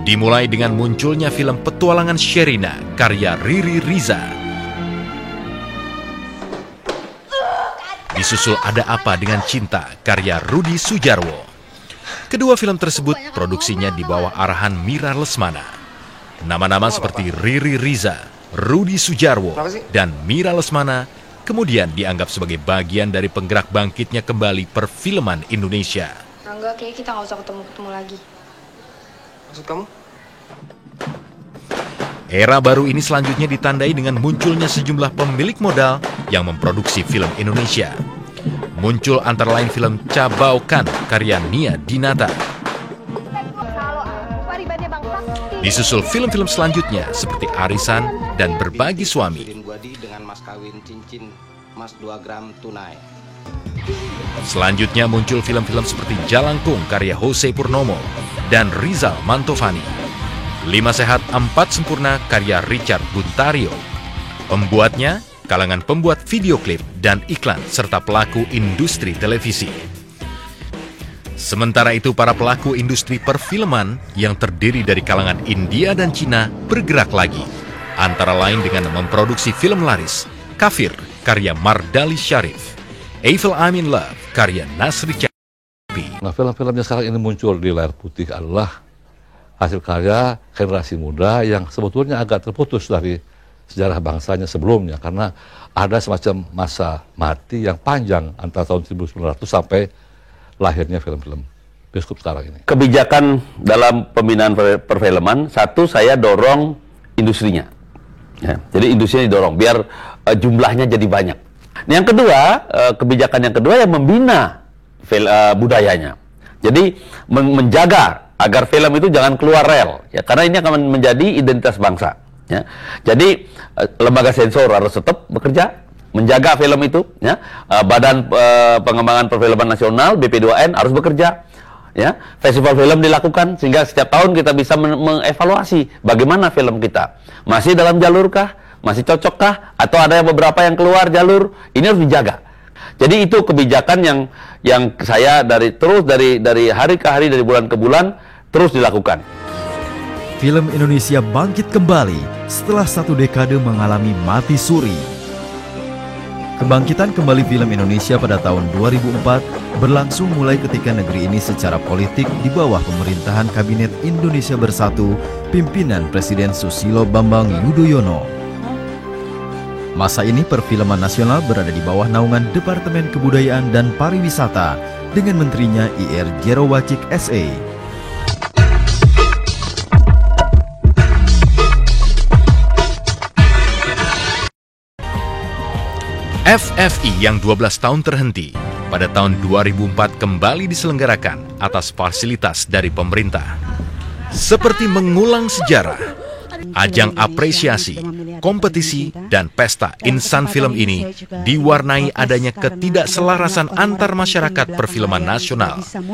Speaker 1: Dimulai dengan munculnya film Petualangan Sherina karya Riri Riza. Disusul Ada Apa Dengan Cinta karya Rudi Sujarwo. Kedua film tersebut produksinya di bawah arahan Mira Lesmana. Nama-nama seperti Riri Riza, Rudi Sujarwo, dan Mira Lesmana kemudian dianggap sebagai bagian dari penggerak bangkitnya kembali perfilman Indonesia.
Speaker 10: Rangga, kayaknya kita nggak usah ketemu-ketemu lagi.
Speaker 12: Maksud kamu?
Speaker 1: Era baru ini selanjutnya ditandai dengan munculnya sejumlah pemilik modal yang memproduksi film Indonesia. Muncul antara lain film Cabaukan karya Nia Dinata. Disusul film-film selanjutnya seperti Arisan dan Berbagi Suami.
Speaker 19: Dengan mas kawin cincin mas 2 gram tunai.
Speaker 1: Selanjutnya muncul film-film seperti Jalangkung karya Jose Purnomo dan Rizal Mantovani. 5 Sehat 4 Sempurna karya Richard Buntario. Pembuatnya kalangan pembuat video klip dan iklan serta pelaku industri televisi. Sementara itu para pelaku industri perfilman yang terdiri dari kalangan India dan Cina bergerak lagi. Antara lain dengan memproduksi film laris, Kafir karya Mardali Syarif, Eiffel I'm in Love karya Nasri Capi.
Speaker 4: Nah, film-filmnya sekarang ini muncul di layar putih adalah hasil karya generasi muda yang sebetulnya agak terputus dari sejarah bangsanya sebelumnya, karena ada semacam masa mati yang panjang antara tahun 1900 sampai lahirnya film-film bioskop sekarang ini.
Speaker 20: Kebijakan dalam pembinaan perfilman, satu, saya dorong industrinya. Ya, jadi industrinya didorong biar jumlahnya jadi banyak. Yang kedua, kebijakan yang kedua yang membina budayanya. Jadi menjaga agar film itu jangan keluar rel, ya, karena ini akan menjadi identitas bangsa. Ya. Jadi lembaga sensor harus tetap bekerja menjaga film itu, ya. Badan Pengembangan Perfilman Nasional (BP2N) harus bekerja, ya. Festival film dilakukan sehingga setiap tahun kita bisa mengevaluasi bagaimana film kita masih dalam jalurkah, masih cocokkah, atau ada beberapa yang keluar jalur. Ini harus dijaga. Jadi itu kebijakan yang saya dari hari ke hari, dari bulan ke bulan terus dilakukan.
Speaker 17: Film Indonesia bangkit kembali setelah 1 dekade mengalami mati suri. Kebangkitan kembali film Indonesia pada tahun 2004 berlangsung mulai ketika negeri ini secara politik di bawah pemerintahan Kabinet Indonesia Bersatu pimpinan Presiden Susilo Bambang Yudhoyono. Masa ini perfilman nasional berada di bawah naungan Departemen Kebudayaan dan Pariwisata dengan menterinya IR Jero Wacik SE.
Speaker 1: FFI yang 12 tahun terhenti, pada tahun 2004 kembali diselenggarakan atas fasilitas dari pemerintah. Seperti mengulang sejarah, ajang apresiasi, kompetisi, dan pesta insan film ini diwarnai adanya ketidakselarasan antar masyarakat perfilman nasional.
Speaker 21: Arisan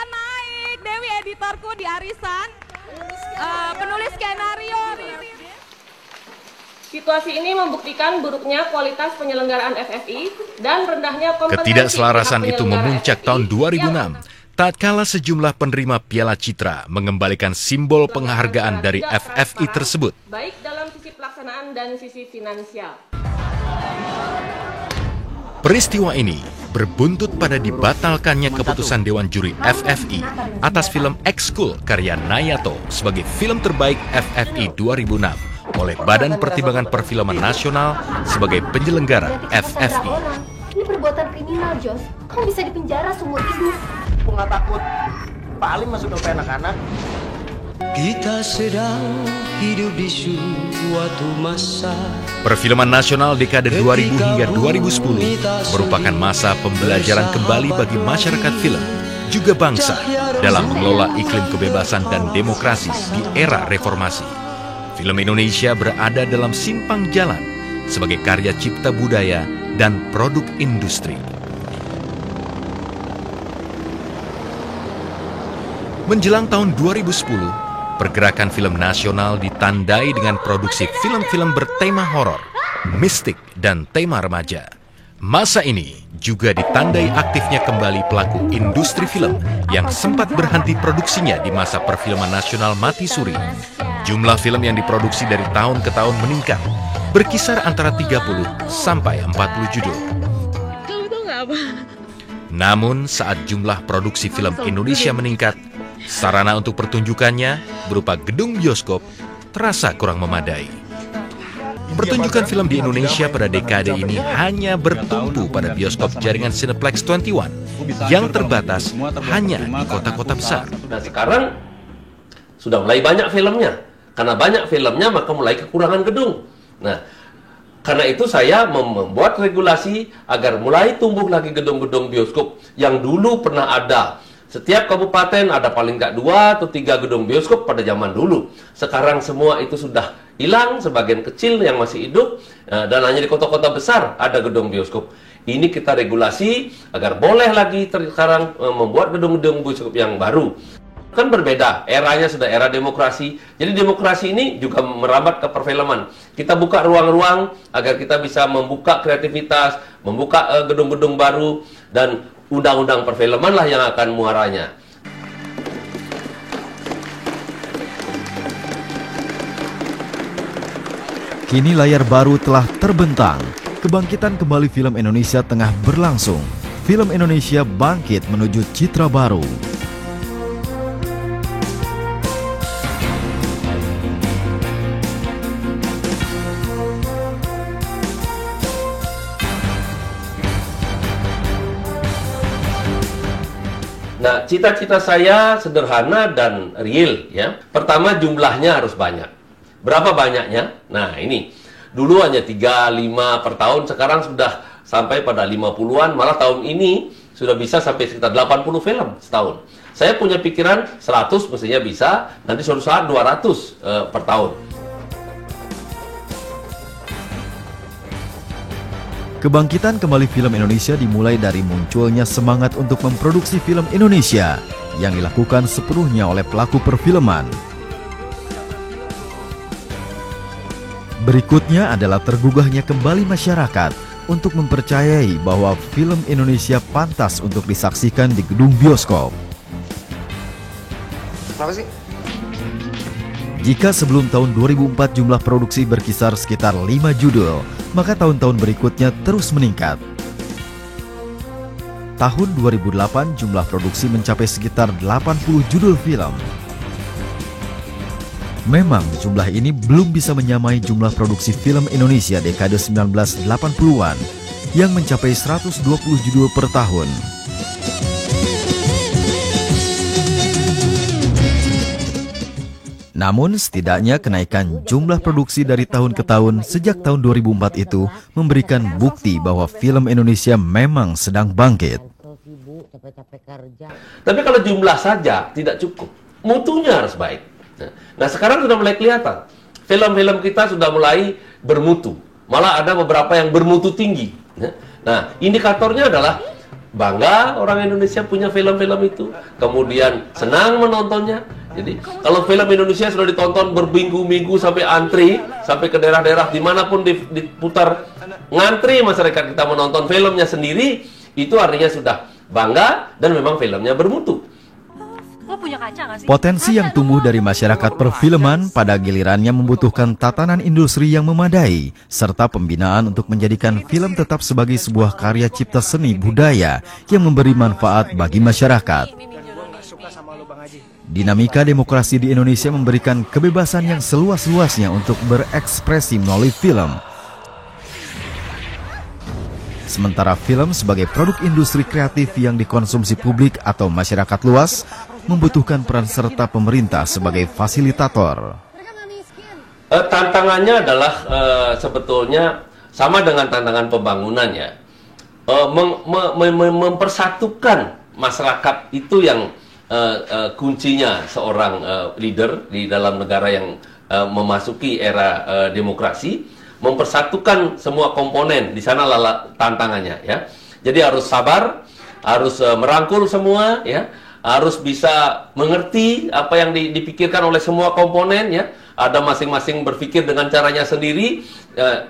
Speaker 21: naik, Dewi editorku di Arisan, penulis skenario. Situasi ini membuktikan buruknya kualitas penyelenggaraan FFI dan rendahnya kompetensi.
Speaker 1: Ketidakselarasan itu memuncak tahun 2006. Tatkala sejumlah penerima Piala Citra mengembalikan simbol penghargaan dari FFI tersebut.
Speaker 21: Baik dalam sisi pelaksanaan dan sisi finansial.
Speaker 1: Peristiwa ini berbuntut pada dibatalkannya keputusan Dewan Juri FFI atas film Ekskul karya Nayato sebagai film terbaik FFI 2006 oleh Badan Pertimbangan Perfilman Nasional sebagai penyelenggara FFI.
Speaker 10: Ini perbuatan kriminal, Jos. Kamu bisa dipenjara seumur hidup.
Speaker 11: Aku nggak takut. Pak Alim masuk dompet anak-anak.
Speaker 14: Kita sedang hidup di suatu masa.
Speaker 1: Perfilman nasional dekade 2000 hingga 2010 merupakan masa pembelajaran kembali bagi masyarakat film, juga bangsa, dalam mengelola iklim kebebasan dan demokrasi di era reformasi. Film Indonesia berada dalam simpang jalan sebagai karya cipta budaya dan produk industri. Menjelang tahun 2010, pergerakan film nasional ditandai dengan produksi film-film bertema horor, mistik, dan tema remaja. Masa ini juga ditandai aktifnya kembali pelaku industri film yang sempat berhenti produksinya di masa perfilman nasional mati suri. Jumlah film yang diproduksi dari tahun ke tahun meningkat, berkisar antara 30 sampai 40 judul.
Speaker 21: Kamu tahu nggak apa?
Speaker 1: Namun saat jumlah produksi film Indonesia meningkat, sarana untuk pertunjukannya berupa gedung bioskop terasa kurang memadai. Pertunjukan film di Indonesia pada dekade ini hanya bertumpu pada bioskop jaringan Cineplex 21 yang terbatas hanya di kota-kota besar.
Speaker 22: Dan sekarang sudah mulai banyak filmnya. Karena banyak filmnya maka mulai kekurangan gedung. Nah, karena itu saya membuat regulasi agar mulai tumbuh lagi gedung-gedung bioskop yang dulu pernah ada. Setiap kabupaten ada paling nggak 2 atau 3 gedung bioskop pada zaman dulu. Sekarang semua itu sudah hilang, sebagian kecil yang masih hidup, dan hanya di kota-kota besar ada gedung bioskop. Ini kita regulasi agar boleh lagi sekarang membuat gedung-gedung bioskop yang baru. Kan berbeda, eranya sudah era demokrasi. Jadi demokrasi ini juga merambat ke perfilman. Kita buka ruang-ruang agar kita bisa membuka kreativitas, membuka gedung-gedung baru, dan undang-undang perfilman lah yang akan muaranya.
Speaker 17: Kini layar baru telah terbentang. Kebangkitan kembali film Indonesia tengah berlangsung. Film Indonesia bangkit menuju citra baru.
Speaker 22: Nah, cita-cita saya sederhana dan real ya. Pertama, jumlahnya harus banyak. Berapa banyaknya? Nah, ini. Dulu hanya 3-5 per tahun, sekarang sudah sampai pada 50-an, malah tahun ini sudah bisa sampai sekitar 80 film setahun. Saya punya pikiran 100 mestinya bisa, nanti suatu saat 200 per tahun.
Speaker 17: Kebangkitan kembali film Indonesia dimulai dari munculnya semangat untuk memproduksi film Indonesia yang dilakukan sepenuhnya oleh pelaku perfilman. Berikutnya adalah tergugahnya kembali masyarakat untuk mempercayai bahwa film Indonesia pantas untuk disaksikan di gedung bioskop.
Speaker 22: Kenapa sih?
Speaker 17: Jika sebelum tahun 2004 jumlah produksi berkisar sekitar 5 judul, maka tahun-tahun berikutnya terus meningkat. Tahun 2008 jumlah produksi mencapai sekitar 80 judul film. Memang jumlah ini belum bisa menyamai jumlah produksi film Indonesia dekade 1980-an yang mencapai 120 judul per tahun. Namun setidaknya kenaikan jumlah produksi dari tahun ke tahun sejak tahun 2004 itu memberikan bukti bahwa film Indonesia memang sedang bangkit.
Speaker 22: Tapi kalau jumlah saja tidak cukup, mutunya harus baik. Nah sekarang sudah mulai kelihatan, film-film kita sudah mulai bermutu, malah ada beberapa yang bermutu tinggi. Nah indikatornya adalah bangga orang Indonesia punya film-film itu, kemudian senang menontonnya. Jadi kalau film Indonesia sudah ditonton berminggu-minggu sampai antri, sampai ke daerah-daerah dimanapun diputar, ngantri masyarakat kita menonton filmnya sendiri, itu artinya sudah bangga dan memang filmnya bermutu.
Speaker 17: Potensi yang tumbuh dari masyarakat perfilman pada gilirannya membutuhkan tatanan industri yang memadai, serta pembinaan untuk menjadikan film tetap sebagai sebuah karya cipta seni budaya yang memberi manfaat bagi masyarakat. Dinamika demokrasi di Indonesia memberikan kebebasan yang seluas-luasnya untuk berekspresi melalui film. Sementara film sebagai produk industri kreatif yang dikonsumsi publik atau masyarakat luas membutuhkan peran serta pemerintah sebagai fasilitator.
Speaker 22: Tantangannya adalah sebetulnya sama dengan tantangan pembangunan ya. Mempersatukan masyarakat itu yang kuncinya seorang leader di dalam negara yang memasuki era demokrasi. Mempersatukan semua komponen, di sanalah tantangannya ya. Jadi harus sabar, harus merangkul semua ya, harus bisa mengerti apa yang dipikirkan oleh semua komponen ya. Ada masing-masing berpikir dengan caranya sendiri.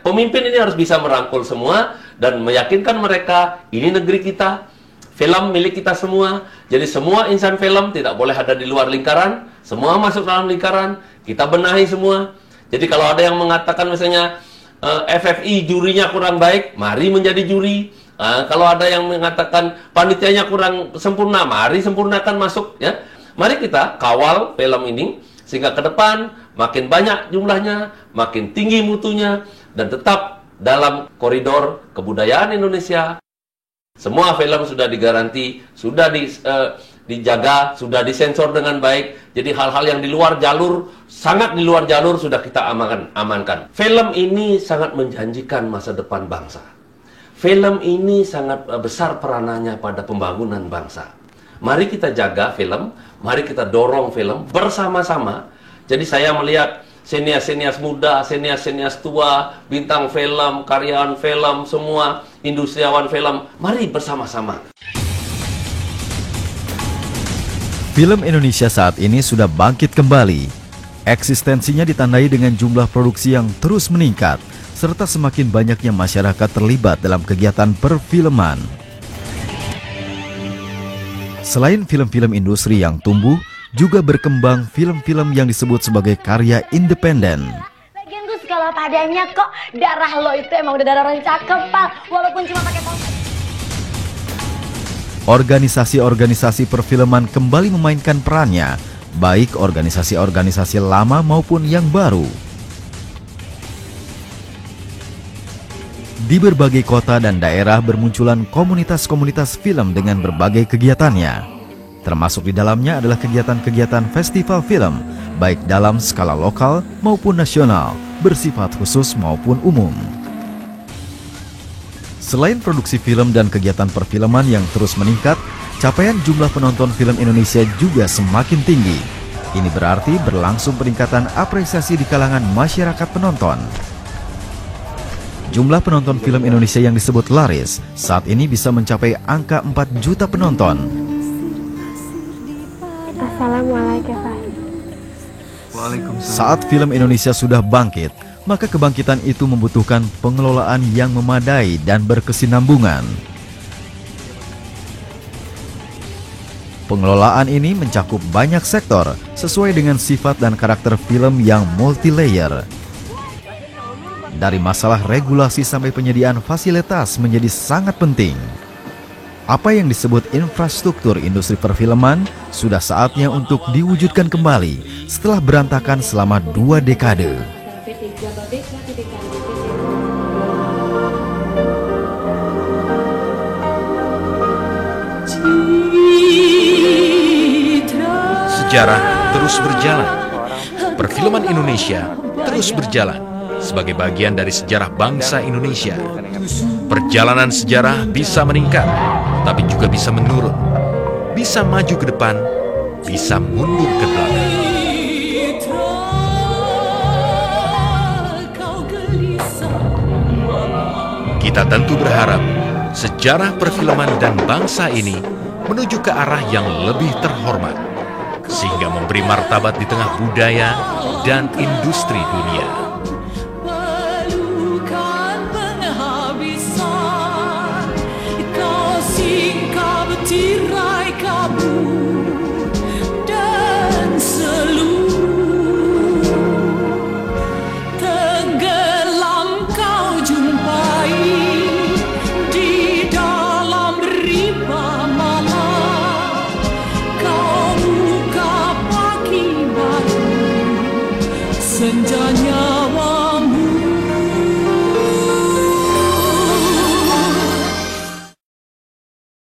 Speaker 22: Pemimpin ini harus bisa merangkul semua dan meyakinkan mereka ini negeri kita, film milik kita semua. Jadi semua insan film tidak boleh ada di luar lingkaran, semua masuk dalam lingkaran, kita benahi semua. Jadi kalau ada yang mengatakan misalnya FFI jurinya kurang baik, mari menjadi juri. Kalau ada yang mengatakan panitianya kurang sempurna, mari sempurnakan masuk ya. Mari kita kawal film ini sehingga ke depan makin banyak jumlahnya, makin tinggi mutunya, dan tetap dalam koridor kebudayaan Indonesia. Semua film sudah digaranti, sudah dijaga, sudah disensor dengan baik. Jadi hal-hal yang di luar jalur, sangat di luar jalur sudah kita amankan. Film ini sangat menjanjikan masa depan bangsa. Film ini sangat besar peranannya pada pembangunan bangsa. Mari kita jaga film, mari kita dorong film bersama-sama. Jadi saya melihat senias-senias muda, senias-senias tua, bintang film, karyawan film, semua industriawan film, mari bersama-sama.
Speaker 17: Film Indonesia saat ini sudah bangkit kembali. Eksistensinya ditandai dengan jumlah produksi yang terus meningkat, serta semakin banyaknya masyarakat terlibat dalam kegiatan perfilman. Selain film-film industri yang tumbuh, juga berkembang film-film yang disebut sebagai karya independen.
Speaker 2: Lagian gue segala padanya kok, darah lo itu emang udah darah orang cakep, Pak, walaupun cuma pakai tongkat.
Speaker 17: Organisasi-organisasi perfilman kembali memainkan perannya, baik organisasi-organisasi lama maupun yang baru. Di berbagai kota dan daerah bermunculan komunitas-komunitas film dengan berbagai kegiatannya. Termasuk di dalamnya adalah kegiatan-kegiatan festival film, baik dalam skala lokal maupun nasional, bersifat khusus maupun umum. Selain produksi film dan kegiatan perfilman yang terus meningkat, capaian jumlah penonton film Indonesia juga semakin tinggi. Ini berarti berlangsung peningkatan apresiasi di kalangan masyarakat penonton. Jumlah penonton film Indonesia yang disebut laris saat ini bisa mencapai angka 4 juta penonton.
Speaker 10: Assalamualaikum.
Speaker 17: Waalaikumsalam. Saat film Indonesia sudah bangkit, maka kebangkitan itu membutuhkan pengelolaan yang memadai dan berkesinambungan. Pengelolaan ini mencakup banyak sektor sesuai dengan sifat dan karakter film yang multi-layer. Dari masalah regulasi sampai penyediaan fasilitas menjadi sangat penting. Apa yang disebut infrastruktur industri perfilman sudah saatnya untuk diwujudkan kembali setelah berantakan selama 2 dekade.
Speaker 1: Sejarah terus berjalan. Perfilman Indonesia terus berjalan sebagai bagian dari sejarah bangsa Indonesia. Perjalanan sejarah bisa meningkat, tapi juga bisa menurun. Bisa maju ke depan, bisa mundur ke belakang. Kita tentu berharap sejarah perfilman dan bangsa ini menuju ke arah yang lebih terhormat, sehingga memberi martabat di tengah budaya dan industri dunia.
Speaker 7: Tirai kabut dan seluruh tenggelam kau jumpai di dalam riba malam. Kau buka pagi baru senjanya